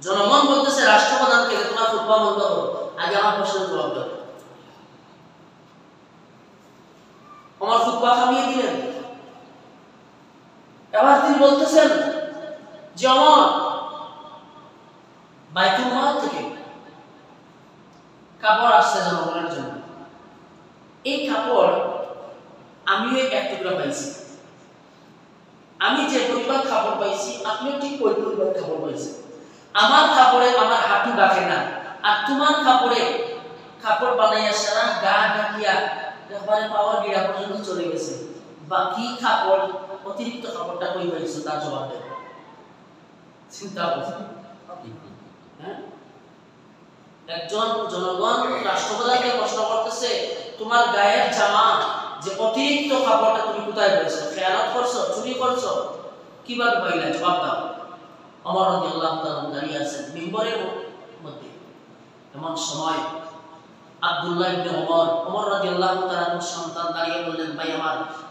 জনগণ বলতেছে রাষ্ট্রপ্রধানকে, তোমার খুতবা বন্ধ করো, আগে আমার প্রশ্নের জবাব দাও। ওমর খুতবা থামিয়ে দিলেন। এবার তিনি বলতেছেন যে ওমর, বাইতুল মাল থেকে কাপড় আসছে জনগণের জন্য। এই কাপড় আমিও এক টুকরা পাইছি। আমি যে পরিমাণ কাপড় পাইছি, আপনিও ঠিক ওই পরিমাণ কাপড় পাইছেন। আমার কাপড়ে আমার হাঁটু ডাকে না, আর তোমার কাপড়ে কাপড় বানাইয়া সারা গা ঢাকিয়া একবারে পাওয়ার গিরা পর্যন্ত চলে গেছে। বাকি কাপড়, অতিরিক্ত কাপড়টা কই পাইছো, তার জবাব দেব। চিন্তা করছেন? হ্যাঁ, একজন জনগণ রাষ্ট্রপ্রধানকে প্রশ্ন করতেছে, তোমার গায়ের জামা যে অতিরিক্ত কাপড়টা তুমি কোথায় পেয়েছো? খেয়ানত করছো, চুরি করছো, কিভাবে পাইলে? জবাব দাও। ওমর রাদিয়াল্লাহু তাআলা দাঁড়িয়ে আছেন মিম্বরের মধ্যে। এমন সময় আব্দুল্লাহ ইবনে ওমর রাদিয়াল্লাহু তাআলার সন্তান দাঁড়িয়ে বললেন, ভাই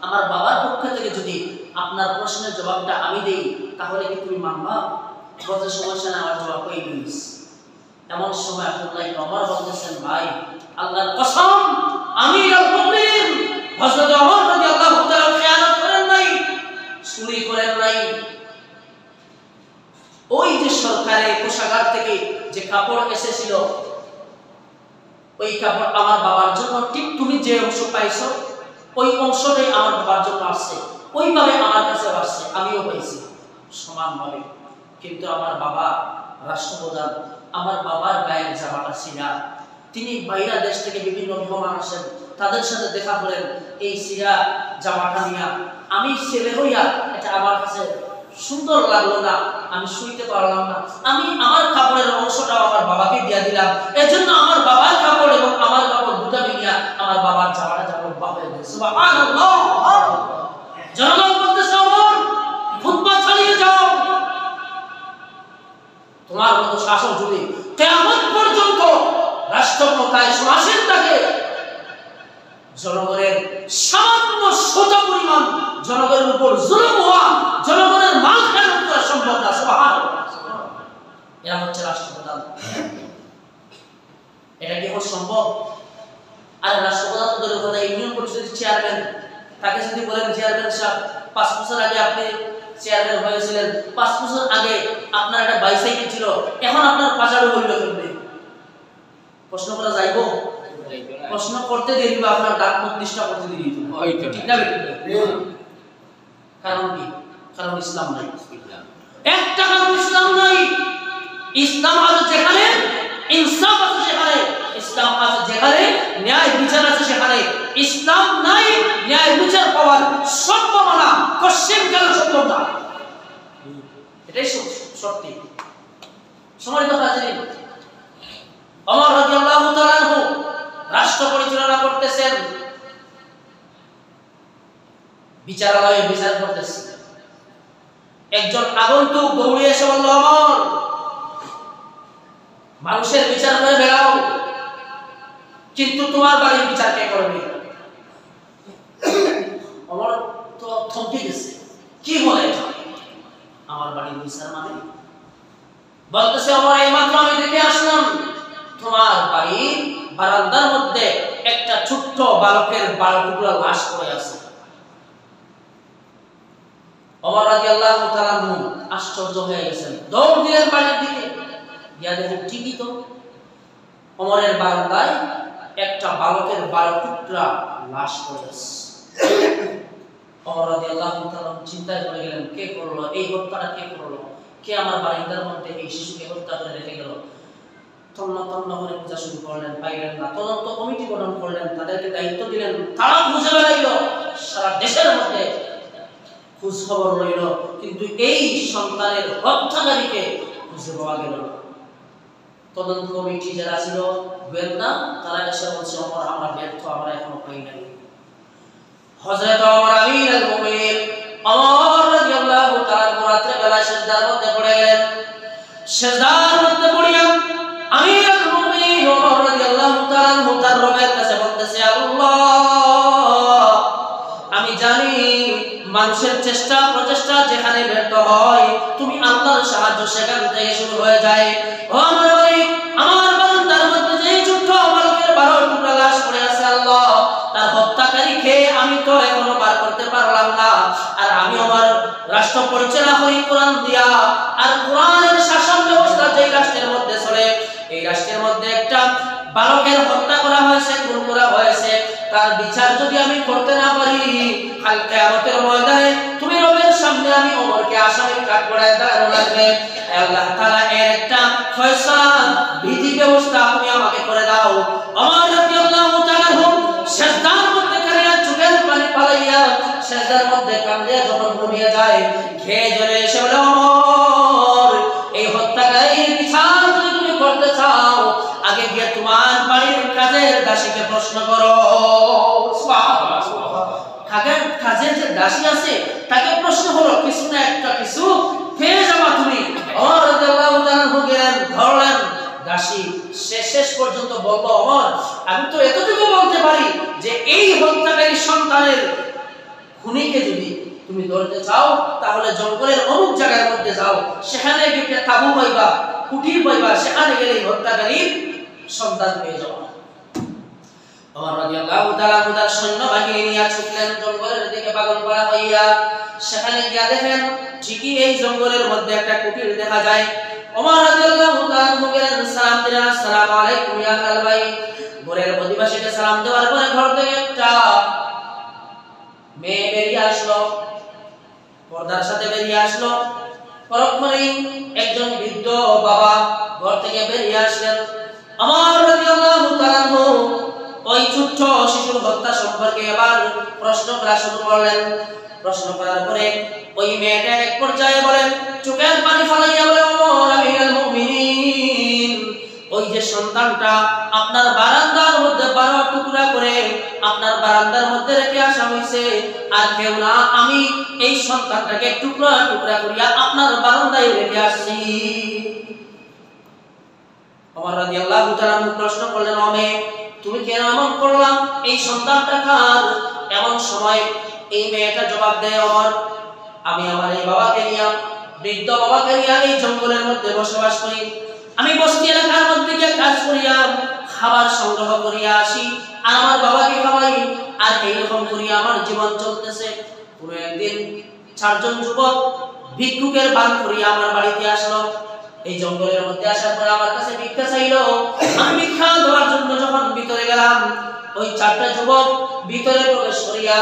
আমার বাবার পক্ষ থেকে যদি আপনার প্রশ্নের জবাবটা আমি দেই, তাহলে কি তুমি মানবা? বলতে সমস্যা না, আমার জবাব কই দিস। এমন সময় আব্দুল্লাহ ইবনে ওমর বলতেছেন, ভাই আল্লাহর কসম, আমিরুল মুমিনিন হযরত ওমর রাদিয়াল্লাহু তাআলা খেয়ানত করেন নাই, চুরি করেন নাই। ওই যে সরকারের কোষাগার থেকে যে কাপড় এসেছিল, ওই কাপড় আমার বাবার জন্য ঠিক তুমি যে অংশ পাইছো, ওই অংশটাই আমার বাবার জন্য আসছে, ওইভাবে আমার কাছে আসছে, আমিও পাইছি সমানভাবে। কিন্তু আমার বাবা রাষ্ট্রপ্রধান, আমার বাবার গায়ের জামাটা ছিঁড়া। তিনি বাইরের দেশ থেকে বিভিন্ন মেহমান আসেন, তাদের সাথে দেখা করেন এই ছিঁড়া জামাটা নিয়া। আমি ছেলে হইয়া এটা আমার কাছে সুন্দর লাগলো না, আমি শুইতে পারলাম না, আমি আমার কাপড়ের অংশটা আমার বাবাকে দিয়ে দিলাম। এজন্য আমার বাবার কাপড় এবং আমার কাপড় দুটা মিলিয়া আমার বাবার জামাটা যেমন বাবা হয়ে গেছে। সুবহানাল্লাহ। জনগণ বলতেছে, ওমর, খুতবা চালিয়ে যাও। তোমার মতো শাসক যদি কিয়ামত পর্যন্ত রাষ্ট্রক্ষমতায় আসেন, থাকে জনগণের সামান্য সোজা পরিমাণ জনগণের উপর জুলুম হওয়া, জনগণের মাল খেয়ানত করা সম্ভব না। সুবহানাল্লাহ। এরা হচ্ছে রাষ্ট্রপ্রধান। এটা কি সম্ভব? আর রাষ্ট্রপ্রধান ধরে কথা, ইউনিয়ন পরিষদের চেয়ারম্যান, তাকে যদি বলেন, চেয়ারম্যান সাহেব 5 বছর আগে আপনি চেয়ারম্যান হয়েছিলেন, 5 বছর আগে আপনার একটা বাইসাইকেল ছিল, এখন আপনার পাজারো হইল কেমনে? প্রশ্ন করা যাইব? প্রশ্ন করতে দেরি বা আপনার দাঁত প্রতিষ্ঠা করতে দেরি, ঠিক না? কারণ কি? কারণ ইসলাম নাই। একটা কারণ ইসলাম নাই। ইসলাম আছে যেখানে ইনসাফ আছে, সেখানে ইসলাম আছে যেখানে ন্যায় বিচার আছে, সেখানে ইসলাম নাই। ন্যায় বিচার পাওয়ার সম্ভাবনা কশিন কাল সম্ভব না। এটাই সত্যি। সম্মানিত হাজিরিন, ওমর রাদিয়াল্লাহু তাআলা আনহু রাষ্ট্র পরিচালনা করতেছেন, বিচারালয়ে বিচার করতেছেন। একজন আগন্তুক দৌড়ে এসে বলল, ওমর, মানুষের বিচার করে বেড়াও, কিন্তু তোমার বাড়ির বিচার কে করবে? ওমর তো থমকে গেছে, কি বলে আমার বাড়ির বিচার মানে? বলতেছে, ওমর, এইমাত্র আমি দেখে আসলাম তোমার বাড়ির বারান্দার মধ্যে একটা ছোট্ট বালকের 12 টুকরা লাশ পড়ে আছে। ওমর রাদিয়াল্লাহু তাআলা আশ্চর্য হয়ে গেছেন, দৌড় দিলেন বাড়ির দিকে। গিয়া দেখেন ঠিকই তো, ওমরের বারান্দায় একটা বালকের 12 টুকরা লাশ পড়ে আছে। ওমর রাদিয়াল্লাহু তাআলা চিন্তায় পড়ে গেলেন, কে করলো এই হত্যাটা? কে করলো? কে আমার বাড়িটার মধ্যে এই শিশুকে হত্যা করে রেখে গেল? তন্ন তন্ন করে খোঁজা শুরু করলেন, পাইলেন না। তদন্ত কমিটি গঠন করলেন, তাদেরকে দায়িত্ব দিলেন, তারা খুঁজে বেড়াইল, সারা দেশের মধ্যে খোঁজ খবর রইল, কিন্তু এই সন্তানের হত্যাকারীকে খুঁজে পাওয়া গেল না। তদন্ত কমিটি যারা ছিল গোয়েন্দা, তারা এসে বলছে, ওমর, আমরা ব্যর্থ, আমরা এখনো পাই নাই। হযরত ওমর আমিরুল মুমিনিন ওমর রাদিয়াল্লাহু তাআলা রাতে বেলা সিজদার মধ্যে পড়ে গেলেন। সিজদার মধ্যে পড়িয়া আমিরুল মুমিনিন ওমর রাদিয়াল্লাহু তাআলা তার রবের কাছে বলতেছে, আল্লাহ, আমি জানি মানুষের চেষ্টা প্রচেষ্টা যেখানে ব্যর্থ হয়, তুমি আল্লাহর সাহায্য সেখান থেকে শুরু হয়ে যায়। ও আমার মালিক, আমার বান্দার মধ্যে যেই ছোট্ট বালকের 12 টুকরা লাশ পড়ে আছে, আল্লাহ, তার হত্যাকারীকে আমি তো এখনো বার করতে পারলাম না। আর আমি আমার রাষ্ট্র পরিচালনা করি কোরআন দিয়া, আর কোরআনের শাসন ব্যবস্থা যেই রাষ্ট্রের মধ্যে চলে, এই রাষ্ট্রের মধ্যে একটা বালকের হত্যা করা হয়েছে, খুন করা হয়েছে, তার বিচার যদি আমি করতে না পারি, কাল কিয়ামতের ময়দানে তুমি রবের সামনে আমি ওমরকে আসামির কাঠগড়ায় দাঁড়ানো লাগবে। আল্লাহ তাআলা এর একটা ফয়সালা বিধি ব্যবস্থা তুমি আমাকে করে দাও। ওমর রাদিয়াল্লাহু তাআলা সিজদার মধ্যে করিয়া চোখের পানি পালাইয়া সিজদার মধ্যে কাঁদে যখন ঘুমিয়ে যায়, খেয়ে জ্বলে এসে বলে, ওমর, এই হত্যাকারীর বিচার যদি তুমি করতে চাও, আগে গিয়ে তোমার বাড়ির কাজের দাসীকে প্রশ্ন করো। কাজের যে দাসী আছে তাকে প্রশ্ন হলো, কিছু না একটা কিছু পেয়ে যাবা তুমি। ওমর রাদিয়াল্লাহু তাআলা গেলেন, ধরলেন দাসী, শেষ পর্যন্ত বলল, ওমর, আমি তো এতটুকু বলতে পারি যে এই হত্যাকারী সন্তানের খুনিকে যদি তুমি ধরতে চাও, তাহলে জঙ্গলের অমুক জায়গার মধ্যে যাও, সেখানে গিয়ে তাবু পাইবা, কুটির পাইবা, সেখানে গেলে হত্যাকারীর সন্তান পেয়ে যাও। ওমর রাদিয়াল্লাহু তাআলা তার সৈন্যবাহিনী নিয়ে ছুটলেন জঙ্গলের দিকে পাগল করা হইয়া। সেখানে গিয়ে দেখেন ঠিকই এই জঙ্গলের মধ্যে একটা কুটির দেখা যায়। ওমর রাদিয়াল্লাহু তাআলা গেলেন, সালাম দিলেন, আসসালামু আলাইকুম ইয়া আহলাল বাইত। ঘরের অধিবাসীকে সালাম দেওয়ার পরে ঘর থেকে একটা মেয়ে বেরিয়ে আসলো, পর্দার সাথে বেরিয়ে আসলো। পরক্ষণেই একজন বৃদ্ধ বাবা ঘর থেকে বেরিয়ে আসলেন। ওমর রাদিয়াল্লাহু তাআলা ওই ছোট্ট শিশুর হত্যা সম্পর্কে এবার প্রশ্ন করা শুরু করলেন। প্রশ্ন করার পরে ওই মেয়েটা এক পর্যায়ে বলেন, চোখের পানি ফেলাইয়া বলে, ওমর আমিরুল মুমিনিন, ওই যে সন্তানটা আপনার বারান্দার মধ্যে 12 টুকরা করে আপনার বারান্দার মধ্যে রেখে আসা হয়েছে, আর কেউ না, আমি এই সন্তানটাকে টুকরা টুকরা করিয়া আপনার বারান্দায় রেখে আসছি। ওমর রাদিয়াল্লাহু তাআলা প্রশ্ন করলেন, ওমে, তুমি কেন এমন করলাম? এই সন্তানটা কার? এমন সময় এই মেয়েটা জবাব দেয়, ওমর, আমি আমার এই বাবাকে নিয়ে, বৃদ্ধ বাবাকে নিয়ে এই জঙ্গলের মধ্যে বসবাস করি। আমি বস্তি এলাকার মধ্যে গিয়ে কাজ করিয়া খাবার সংগ্রহ করিয়া আসি, আর আমার বাবাকে খাওয়াই, আর এইরকম করিয়া আমার জীবন চলতেছে। পুরো একদিন 4 জন যুবক ভিক্ষুকের বান করিয়া আমার বাড়িতে আসলো। এই জঙ্গলের মধ্যে আসার পর আমার কাছে ভিক্ষা চাইলো। আমি ভিক্ষা দেওয়ার জন্য যখন ভিতরে গেলাম, ওই 4টা যুবক ভিতরে প্রবেশ করিয়া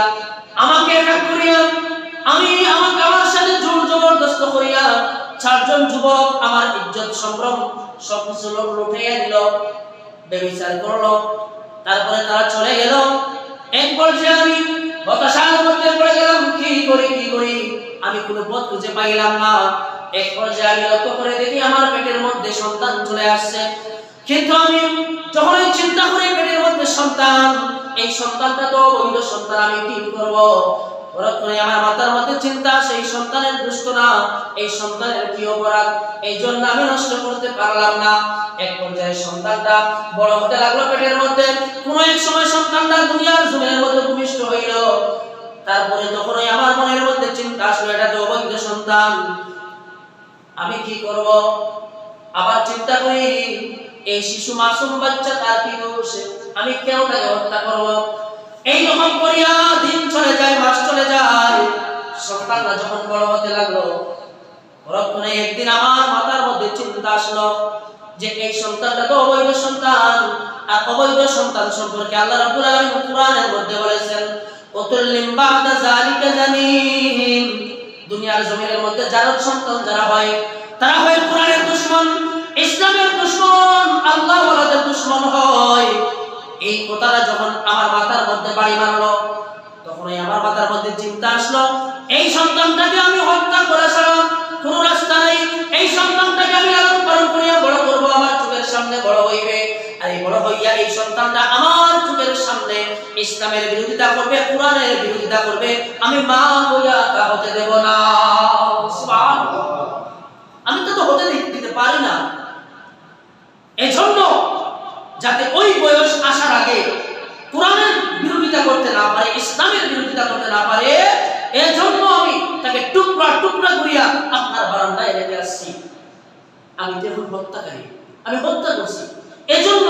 আমাকে এক করিয়া আমি চারজন যুবক আমার ইজ্জত সম্ভ্রম সব কিছু লুটিয়ে দিল, ব্যভিচার করলো, তারপরে তারা চলে গেল। এক পর্যায়ে আমি হতাশার মধ্যে পড়ে গেলাম, কি করি আমি কোনো পথ খুঁজে পাইলাম না। এক পর্যায়ে আমি লক্ষ্য করে দেখি আমার পেটের মধ্যে সন্তান চলে আসছে, কিন্তু আমি যখনই চিন্তা করি পেটের মধ্যে সন্তান, এই সন্তানটা তো অবৈধ সন্তান, আমি কি করব? হঠাৎ করে আমার মাথার মধ্যে চিন্তা, সেই সন্তানের দুষ্ট না, এই সন্তানের কি অপরাধ, এই জন্য আমি নষ্ট করতে পারলাম না। এক পর্যায়ে সন্তানটা বড় হতে লাগলো পেটের মধ্যে। কোন এক সময় সন্তানটা দুনিয়ার জমিনের মধ্যে ভূমিষ্ঠ হইল। তারপরে তখনই আমার মনের মধ্যে চিন্তা আসলো, এটা তো অবৈধ সন্তান, আমি কি করব? আবার চিন্তা করি, এই শিশু মাসুম বাচ্চা, তার কি দোষ, আমি কেন তাকে হত্যা করব? এই রকম করিয়া দিন চলে যায়, মাস চলে যায়। সন্তানরা যখন বড় হতে লাগলো, পরক্ষণে একদিন আমার মাথার মধ্যে চিন্তা আসলো যে এই সন্তানটা তো অবৈধ সন্তান, আর অবৈধ সন্তান সম্পর্কে আল্লাহ রাব্বুল আলামিন কুরআনের মধ্যে বলেছেন, উতুল্লিম বাদা যালিকা জানিম। দুনিয়ার জমিনের মধ্যে যারা সন্তান যারা হয়, তারা হয় কোরআনের দুশমন, ইসলামের দুশমন, আল্লাহ ওয়ালাদের দুশমন হয়। এই কথাটা যখন আমার মাথার মধ্যে বাড়ি মারলো, তখনই আমার মাথার মধ্যে চিন্তা আসলো, এই সন্তানটাকে আমি হত্যা করে ছাড়া কোন রাস্তা নেই। এই সন্তানটাকে আমি লালন পালন করিয়া বড় করব, আমার চোখের সামনে বড় হইবে, আর এই বড় হইয়া এই সন্তানটা আমার চোখের সামনে ইসলামের বিরোধিতা করবে, কোরআনের বিরোধিতা করবে, আমি মা হইয়া তা হতে দেব না। সুবহানাল্লাহ, আমি তো হতে দিতে পারি না। এজন্য যাতে ওই বয়স আসার আগে কোরআনের বিরোধিতা করতে না পারে, ইসলামের বিরোধিতা করতে না পারে, এজন্য আমি তাকে টুকরা টুকরা করিয়া আপনার বারান্দায় রেখে আসছি। আমি দেখুন হত্যাকারী, আমি হত্যা করছি, এজন্য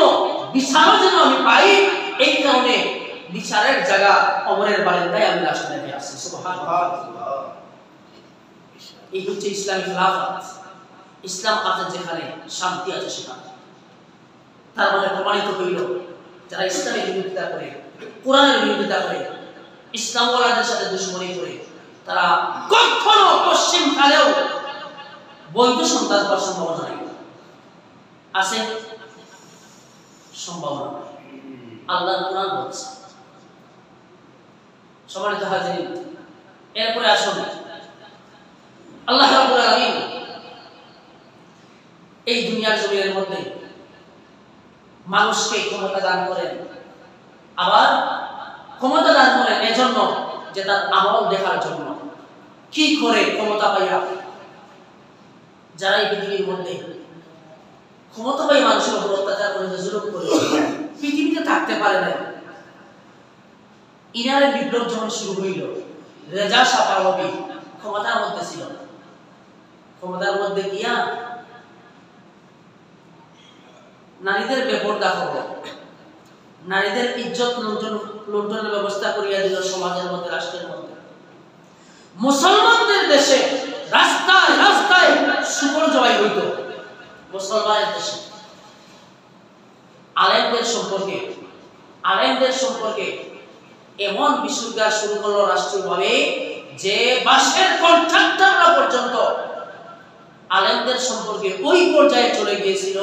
বিচারও যেন আমি পাই, এই কারণে বিচারের জায়গা অমরের বারান্দায় আমি লাশ রেখে আসছি। সুবহানাল্লাহ, এই হচ্ছে ইসলামী খেলাফত। ইসলাম আছে যেখানে, শান্তি আছে সেখানে। তার মানে প্রমাণিত হইল, যারা ইসলামের বিরোধিতা করে, কোরআনের বিরোধিতা করে, ইসলাম ওয়ালাদের সাথে দুশমনি করে, তারা কখনো পশ্চিম কালেও বৈধ সন্তান হওয়ার সম্ভাবনা নেই। আছে সম্ভাবনা নেই, আল্লাহর কোরআন বলছে। সম্মানিত হাজিরিন, এরপরে আসুন, আল্লাহ রাব্বুল আলামিন এই দুনিয়ার জমিনের মধ্যে মানুষকে ক্ষমতা দান করেন, আবার ক্ষমতা দান করেন এজন্য যে তার আমল দেখার জন্য। কি করে ক্ষমতা পাইয়া যারা এই পৃথিবীর মধ্যে ক্ষমতা পাই মানুষের উপর অত্যাচার করে, জুলুম করে, পৃথিবীতে থাকতে পারে না। ইরানের বিপ্লব যখন শুরু হইল, রেজা শাহ পাহলভি ক্ষমতার মধ্যে ছিল। ক্ষমতার মধ্যে গিয়া নারীদের বেপরদা করলো, নারীদের ইজ্জত লুণ্ঠনের ব্যবস্থা করিয়া দিল সমাজের মধ্যে, রাষ্ট্রের মধ্যে। মুসলমানদের দেশে রাস্তায় রাস্তায় শুকর জবাই হইত। মুসলমানের দেশে আলেমদের সম্পর্কে এমন বিশুদ্ধার শুরু করলো রাষ্ট্রীয়ভাবে যে বাসের কন্ট্রাক্টররা পর্যন্ত আলেমদের সম্পর্কে ওই পর্যায়ে চলে গিয়েছিল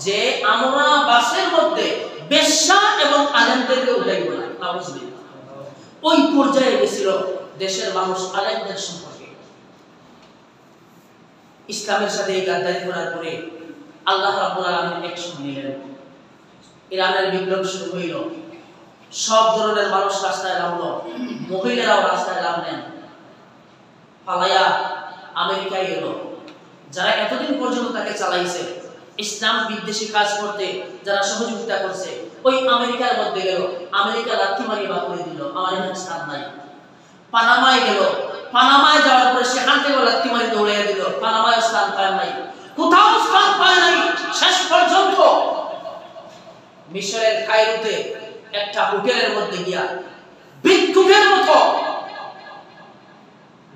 যে আমরা বাসের মধ্যে বেশ্যা এবং আলেমদেরকে উঠাইব না। ওই পর্যায়ে গেছিল দেশের মানুষ আলেমদের সম্পর্কে। ইসলামের সাথে এই গাদ্দারি করার পরে আল্লাহ রাব্বুল আলামিন অ্যাকশন নিলেন। ইরানের বিপ্লব শুরু হইল, সব ধরনের মানুষ রাস্তায় নামলো, মহিলারাও রাস্তায় নামলেন, পালায়া আমেরিকায় গেল। যারা এতদিন পর্যন্ত তাকে চালাইছে, ইসলাম বিদ্বেষী কাজ করতে যারা সহযোগিতা করছে, ওই আমেরিকার মধ্যে গেল, আমেরিকা লাথি মারি বা করে দিল, আমার এখানে স্থান নাই। পানামায় গেল, পানামায় যাওয়ার পরে সেখান থেকে লাথি মারি দৌড়িয়ে দিল, পানামায় স্থান পায় নাই, কোথাও স্থান পায় নাই। শেষ পর্যন্ত মিশরের কায়রোতে একটা হোটেলের মধ্যে গিয়া ভিক্ষুকের মতো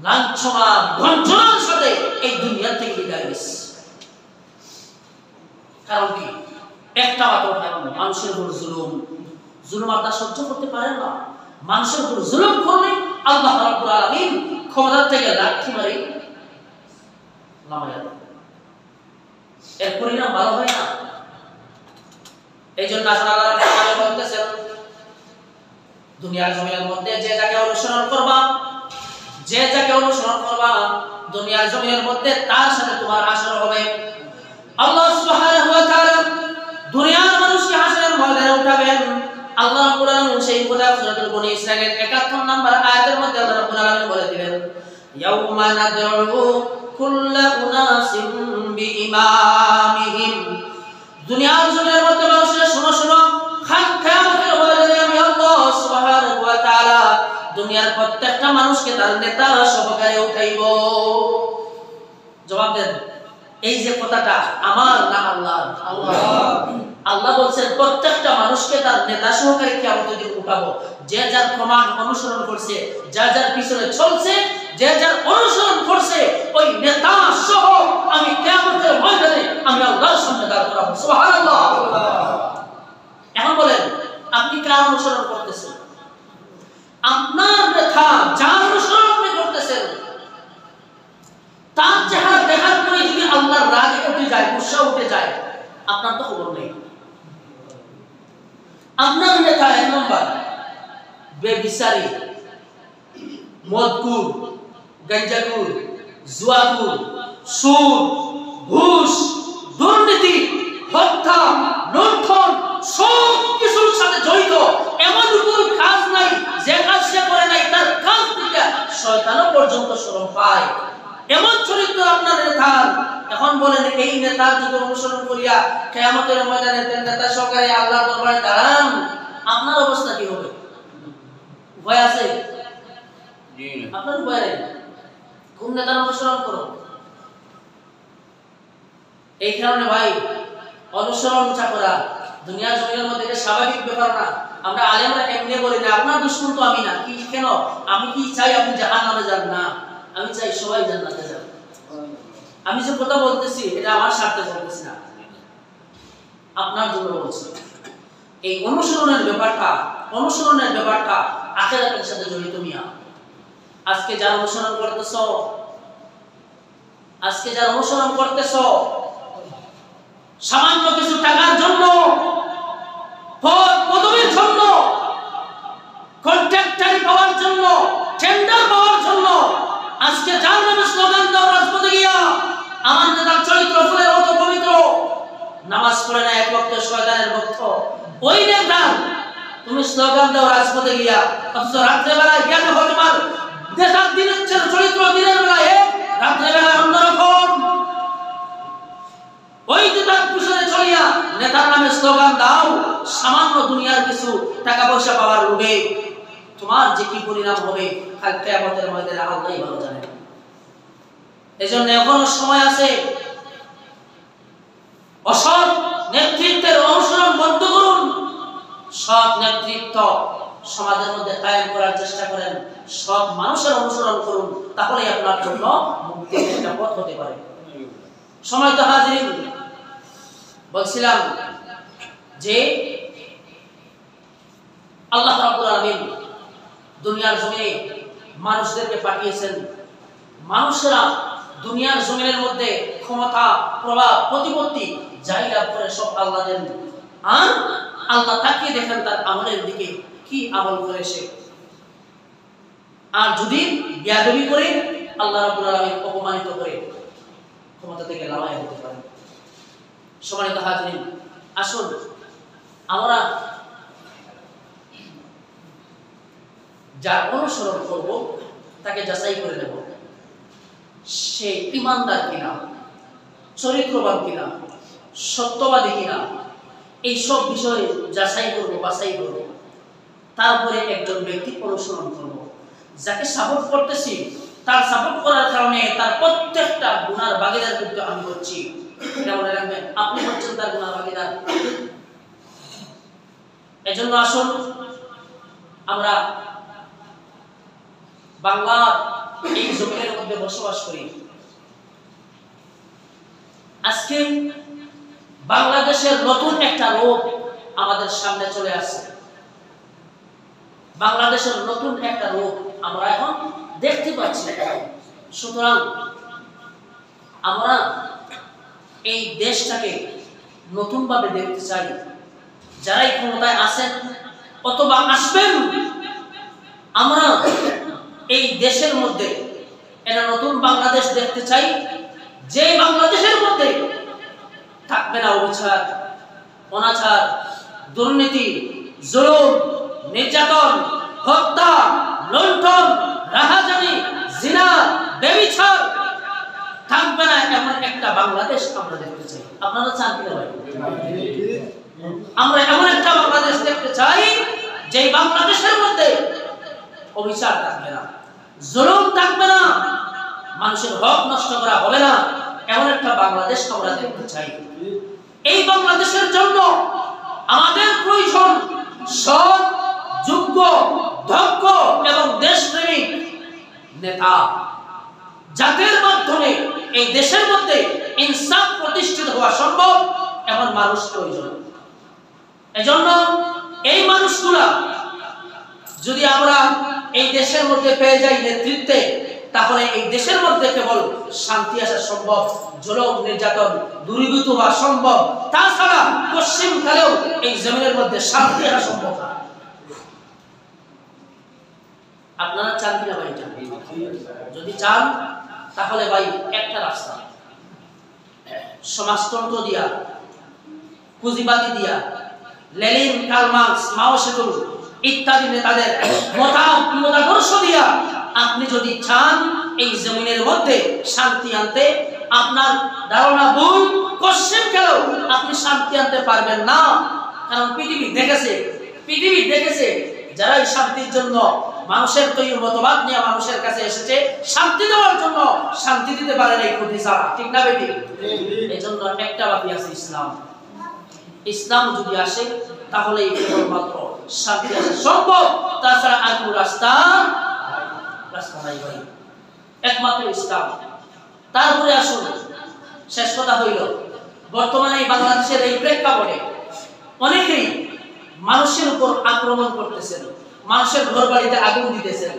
লাঞ্ছনা গঞ্জনার সাথে এই দুনিয়া থেকে বিদায় নিচ্ছে। কারণ কি? একটা মাত্র কারণ, মানুষের উপর জুলুম আল্লাহ সহ্য করতে পারেন না। মানুষের উপর জুলুম করলে আল্লাহ রাব্বুল আলামিন ক্ষমতা থেকে লাঠি নামাইয়া দেয়, এর পরিণাম ভালো হয় না। এই জন্য আল্লাহ বলতেছেন দুনিয়ার জমিনের মধ্যে যে যাকে অনুসরণ করবা, যে যাকে অনুসরণ করবা দুনিয়ার জমিনের মধ্যে তার সাথে তোমার হাসর হবে। আল্লাহ সুবহানাহু ওয়া তাআলা দুনিয়ার মানুষকে হাসরের ময়দানে উঠাবেন। আল্লাহ রাব্বুল আলামিন সেই কথা সূরাতুল বনী ইসরাঈলের ৭১ নম্বর আয়াতের মধ্যে আল্লাহ রাব্বুল আলামিন বলে দিলেন, ইয়াউমা নাদউ কুল্লা উনাসিন বিইমামিহিম। দুনিয়ার জমিনের মধ্যে মানুষেরা শোনো শোনো, কিয়ামতের ময়দানে আমি আল্লাহ সুবহানাহু ওয়া তাআলা দুনিয়ার প্রত্যেকটা মানুষকে তার নেতা সহকারে উঠাইব। জবাব দেন, এই যে কথাটা আমার না আল্লাহ? আল্লাহ বলছেন প্রত্যেকটা মানুষকে তার নেতা সহকারে কিয়ামতের দিন উঠাবো। যে যার প্রমাণ অনুসরণ করছে, যার যার পিছনে চলছে, যে যার অনুসরণ করছে, ওই নেতা সহ আমি কিয়ামতের ময়দানে আমি আল্লাহর সামনে দাঁড় করাবো। সুবহানাল্লাহ। এখন বলেন আপনি কার অনুসরণ করতেছেন? আপনার নেতা যার অনুসরণ আপনি করতেছেন তার চেহারা দেখার পরে যদি আল্লাহর রাগ উঠে যায়, গুসা উঠে যায়, আপনার তো খবর নেই। আপনার নেতা এক নম্বর বেবিচারী, মদকুর, গাঞ্জাকুর, জুয়াকুর, সুদ, ঘুষ, দুর্নীতি, হত্যা, লুণ্ঠন সব কিছুর সাথে জড়িত। এমন কোনো কাজ নাই যে কাজ সে করে নাই, তার কাজ থেকে শয়তানও পর্যন্ত শরম পায়। এমন চরিত্র আপনার নেতার। এখন বলেন এই নেতার যদি অনুসরণ করিয়া কিয়ামতের ময়দানে নেতা সহকারে আল্লাহর দরবারে দাঁড়ান, আপনার অবস্থা কি হবে? ভয় আছে? আপনার ভয় নেই। কোন নেতার অনুসরণ করো? এই কারণে ভাই অনুসরণ করা দুনিয়ার জমিনের মধ্যে এটা স্বাভাবিক ব্যাপার না। আমরা আলেমরা এমনি বলি না আপনার দুশমন তো আমি না। কি কেন? আমি কি চাই আপনি জাহান্নামে যান? না, আমি চাই সবাই জান্নাতে যান। আমি যে কথা বলতেছি এটা আমার স্বার্থে বলতেছি না, আপনার জন্য বলছি। এই অনুসরণের ব্যাপারটা আখিরাতের সাথে জড়িত মিয়া। আজকে যারা অনুসরণ করতেছো সামান্য কিছু টাকার জন্য, পদ পদবীর জন্য, কন্ট্রাক্টরি পাওয়ার জন্য, টেন্ডার পাওয়ার জন্য আজকে যার নামে স্লোগান দাও রাজপথে গিয়া, আমার নেতার চরিত্র ফুলের মতো পবিত্র, নামাজ পড়ে না, এক ওয়াক্ত শয়তানের ভক্ত, ওই নেতা তুমি স্লোগান দাও রাজপথে গিয়া, অথচ রাত্রে বেলায় জ্ঞান হয় তোমার নেতার দিনের চরিত্র দিনের বেলায় এক, রাত্রে বেলায় অন্যরকম। ওই নেতার পিছনে চলিয়া নেতার নামে স্লোগান দাও, সামান্য দুনিয়ার কিছু টাকা পয়সা পাওয়ার লোভে তোমার যে কি পরিণাম হবে কাল কিয়ামতের ময়দানে আল্লাহই ভালো জানেন। এজন্য এখনো সময় আছে। অসৎ নেতৃত্বের অনুসরণ বন্ধ করুন। সৎ নেতৃত্ব সমাজের মধ্যে কায়েম করার চেষ্টা করেন। সৎ মানুষের অনুসরণ করুন, তাহলেই আপনার জন্য মুক্তির একটা পথ হতে পারে। সম্মানিত হাজিরিন, বলছিলাম যে আল্লাহ রাব্বুল আলামিন দুনিয়ার জমিনে মানুষদেরকে পাঠিয়েছেন। মানুষরা দুনিয়ার জমিনের মধ্যে ক্ষমতা, প্রভাব, প্রতিপত্তি যাই লাভ করে সব আল্লাহ দেন। আর আল্লাহ তাকিয়ে দেখেন তার আমলের দিকে, কি আমল করে সে। আর যদি বেয়াদবি করে আল্লাহ রাব্বুল আলামিন অপমানিত করে ক্ষমতা থেকে লামায় হতে পারে। সম্মানিত হাজিরিন, আসুন আমরা যার অনুসরণ করব তাকে যাচাই করে নেব, সে ইমানদার কিনা, চরিত্রবান কিনা, সত্যবাদী কিনা, এই সব বিষয়ে যাচাই করব, বাছাই করব। তারপরে একজন ব্যক্তি অনুসরণ করব। যাকে সাপোর্ট করতেছি তার সাপোর্ট করার কারণে তার প্রত্যেকটা গুনার ভাগীদার কিন্তু আমি হচ্ছি, এটা মনে রাখবেন। আপনি হচ্ছেন তার গুনার ভাগীদার। এজন্য আসুন আমরা বাংলার এই জমিনের মধ্যে বসবাস করি। আজকে বাংলাদেশের নতুন একটা রূপ আমাদের সামনে চলে আসছে। বাংলাদেশের নতুন একটা রূপ আমরা এখন দেখতে পাচ্ছি। সুতরাং আমরা এই দেশটাকে নতুন ভাবে দেখতে চাই। যারাই ক্ষমতায় আছেন অথবা আসবেন, আমরা এই দেশের মধ্যে একটা নতুন বাংলাদেশ দেখতে চাই, যে বাংলাদেশের মধ্যে থাকবে না অবিচার, অনাচার, দুর্নীতি, জুলুম, নির্যাতন, হত্যা, লুণ্ঠন, রাহাজানি, জিনা, ব্যভিচার থাকবে না, এমন একটা বাংলাদেশ আমরা দেখতে চাই। আপনারা চান কি না ভাই? আমরা এমন একটা বাংলাদেশ দেখতে চাই যে বাংলাদেশের মধ্যে অবিচার থাকবে না, জুলুম থাকবে না, মানুষের হক নষ্ট করা হবে না, এমন একটা বাংলাদেশ আমরা দেখতে চাই। এই বাংলাদেশের জন্য আমাদের প্রয়োজন সৎ, যোগ্য, দক্ষ এবং দেশপ্রেমিক নেতা, যাদের মাধ্যমে এই দেশের মধ্যে ইনসাফ প্রতিষ্ঠিত হওয়া সম্ভব, এমন মানুষ প্রয়োজন। এজন্য এই মানুষগুলা যদি আমরা এই দেশের মধ্যে পেয়ে যাই নেতৃত্বে, তাহলে এই দেশের মধ্যে কেবল শান্তি আসা সম্ভব, জুলুম নির্যাতন দূরীভূত হওয়া সম্ভব। তাছাড়া পশ্চিম কালেও এই জমিনের মধ্যে শান্তি আসা সম্ভব না। আপনারা চান কিনা ভাই? যদি চান তাহলে ভাই একটা রাস্তা, সমাজতন্ত্র দিয়া, পুঁজিবাদী দিয়া, লেনিন, কার্ল মার্কস, মাও সেতুং ইত্যাদি নেতাদের মতাদর্শ দিয়া আপনি যদি চান এই জমিনের মধ্যে শান্তি আনতে, আপনার ধারণা ভুল। পশ্চিম কালেও আপনি শান্তি আনতে পারবেন না, কারণ পৃথিবী দেখেছে যারা এই শান্তির জন্য মানুষের তৈরি মতবাদ নিয়ে মানুষের কাছে এসেছে শান্তি দেওয়ার জন্য, শান্তি দিতে পারে না এই ক্ষতি ছাড়া। ঠিক না বেটি? এই জন্য একটা বাকি আছে ইসলাম। ইসলাম যদি আসে তাহলে কেবলমাত্র শান্তি আসা সম্ভব, তাছাড়া আর কোনো রাস্তা নাই ভাই, একমাত্র ইসলাম। তারপরে আসুন, শেষ কথা হইল, বর্তমানে বাংলাদেশের এই প্রেক্ষাপটে অনেকেই মানুষের উপর আক্রমণ করতেছেন, মানুষের ঘর বাড়িতে আগুন দিতেছেন,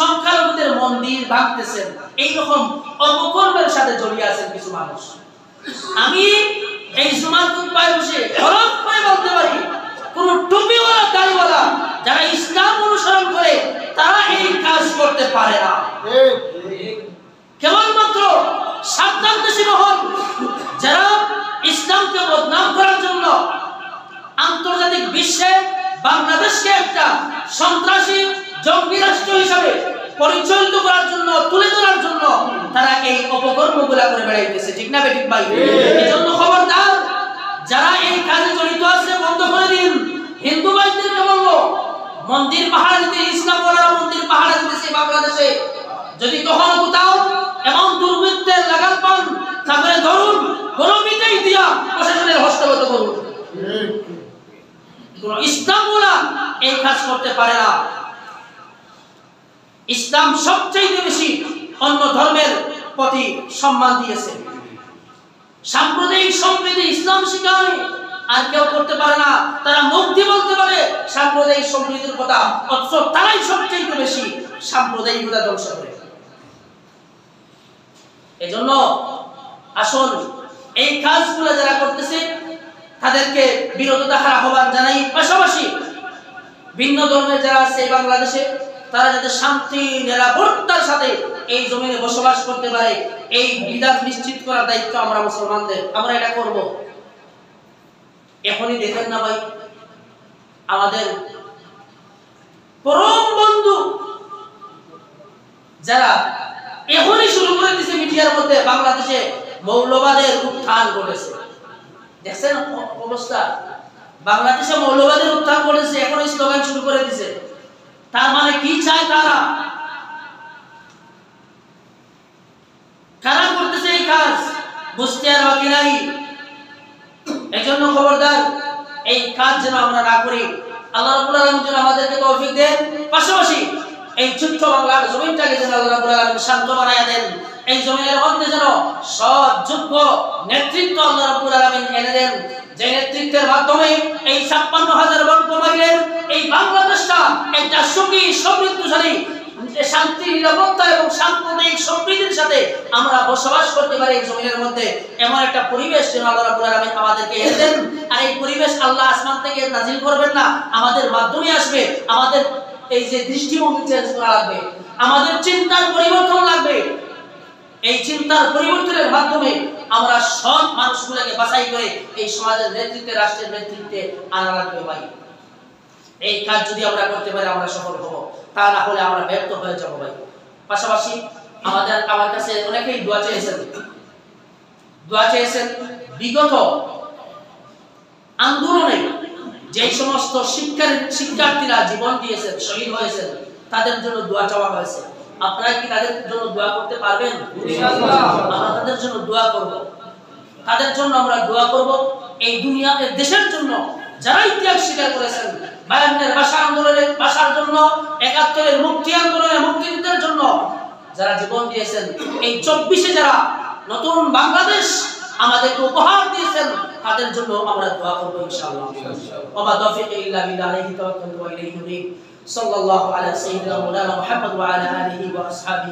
সংখ্যালঘুদের মন্দির ভাঙতেছেন, এইরকম অপকর্মের সাথে জড়িয়ে আছেন কিছু মানুষ। আমি এই জুমার খুতবায় বসে হলফ করে বলতে পারি, কোন টুপিওয়ালা দাড়িওয়ালা যারা ইসলাম অনুসরণ করে তারা এই কাজ করতে পারে না। কেবলমাত্র সাবধান দেশি মহল যারা ইসলামকে বদনাম করার জন্য আন্তর্জাতিক বিশ্বে বাংলাদেশকে একটা সন্ত্রাসী জঙ্গি রাষ্ট্র হিসাবে পরিচালিত করার জন্য, তুলে ধরার জন্য তারা এই অপকর্মগুলা করে বেড়াইতেছে। ঠিক না বেঠিক ভাই? এজন্য খবরদার, যারা এই কাজে জড়িত আছে বন্ধ করে দিন। হিন্দু ভাইদেরকে বলবো, মন্দির পাহারা দিতে, ইসলাম ওয়ালারা মন্দির পাহারা দিতেছে বাংলাদেশে। যদি কখনো কোথাও এমন দুর্বৃত্তের লাগাম পান, তাহলে ধরুন, গণপিটাই দিয়া প্রশাসনের হস্তগত করুন। ইসলাম ওয়ালা এই কাজ করতে পারে না। ইসলাম সবচেয়ে বেশি অন্য ধর্মের প্রতি সম্মান দিয়েছে। সাম্প্রদায়িক সম্প্রীতি ইসলাম শিখায়, আর কেউ করতে পারে না। তারা মুখ দিয়ে বলতে পারে সাম্প্রদায়িক সম্প্রীতির কথা, অথচ তারাই সবচেয়ে বেশি সাম্প্রদায়িকতা ধ্বংস করে। এজন্য আসুন, এই কাজগুলো যারা করতেছে তাদেরকে বিরত থাকার আহ্বান জানাই। পাশাপাশি ভিন্ন ধর্মের যারা আছে বাংলাদেশে, তারা যাতে শান্তি নিরাপত্তার সাথে এই জমিনে বসবাস করতে পারে, এই বিধান নিশ্চিত করার দায়িত্ব আমরা মুসলমানদের। আমরা এটা করব। এখনই দেখেন না ভাই, আমাদের পরম বন্ধু যারা এখনই শুরু করে দিয়েছে মিডিয়ার মধ্যে বাংলাদেশে মৌলবাদের উত্থান ঘটেছে। দেখছেন অবস্থা, বাংলাদেশে মৌলবাদের উত্থান ঘটেছে, এখনই স্লোগান শুরু করে দিয়েছে। তার মানে কি চায় তারা? কারা করতেছে এই কাজ বুঝতে আর বাকি নাই। এজন্য খবরদার, এই কাজ যেন আমরা না করি। আল্লাহ রাব্বুল আলামিন যেন আমাদেরকে তৌফিক দেন। পাশাপাশি এই ছোট্ট বাংলার জমিনটাকে যেন আল্লাহ রাব্বুল আলামিন শান্ত বানায়া দেন। এই জমিনের মধ্যে যেন সৎ যোগ্য নেতৃত্ব আল্লাহ রাব্বুল আলামিন এনে দেন, যে নেতৃত্বের মাধ্যমে এই 56,000 বর্গ মাইলের এই বাংলাদেশটা একটা সুখী সমৃদ্ধশালী শান্তি নিরাপত্তা এবং সাম্প্রদায়িক সম্প্রীতির সাথে আমরা বসবাস করতে পারি এই জমিনের মধ্যে, এমন একটা পরিবেশ যেন আল্লাহ রাব্বুল আলামিন আমাদেরকে এনে দেন। আর এই পরিবেশ আল্লাহ আসমান থেকে নাজিল করবেন না, আমাদের মাধ্যমে আসবে। আমাদের এই যে দৃষ্টিভঙ্গি চেঞ্জ করা লাগবে, আমাদের চিন্তার পরিবর্তন লাগবে। এই চিন্তার পরিবর্তনের মাধ্যমে আমরা সব মানুষগুলোকে বাছাই করে এই সমাজের নেতৃত্বে, রাষ্ট্রের নেতৃত্বে আনা লাগবে ভাই। এই কাজ যদি আমরা করতে পারি আমরা সফল হব, তা না হলে আমরা ব্যর্থ হয়ে যাব ভাই। পাশাপাশি আমার কাছে অনেকেই দোয়া চেয়েছেন বিগত আন্দোলনে যে সমস্ত শিক্ষার্থীরা জীবন দিয়েছেন, শহীদ হয়েছেন, তাদের জন্য দোয়া চাওয়া হয়েছে। আপনারা কি তাদের জন্য দোয়া করতে পারবেন? ইনশাআল্লাহ আমরা তাদের জন্য দোয়া করব, তাদের জন্য আমরা দোয়া করব। এই দুনিয়াতে দেশের জন্য যারা ইতিহাস স্বীকার করেছেন, 52 ভাষা আন্দোলনের ভাষার জন্য, 71 মুক্তি আন্দোলনের মুক্তিযুদ্ধের জন্য যারা জীবন দিয়েছেন, এই 24-এ যারা নতুন বাংলাদেশ আমাদেরকে উপহার দিয়েছেন, তাদের জন্য আমরা দোয়া করব ইনশাআল্লাহ। ওয়া মা তাওফীকি ইল্লা বিল্লাহ, আলাইহি তাওয়াক্কালতু ওয়া ইলাইহি উনীব। সাল্লাল্লাহু আলা সাইয়্যিদিনা মাওলানা মুহাম্মদ ওয়া আলা আলিহি ওয়া আসহাবিহি।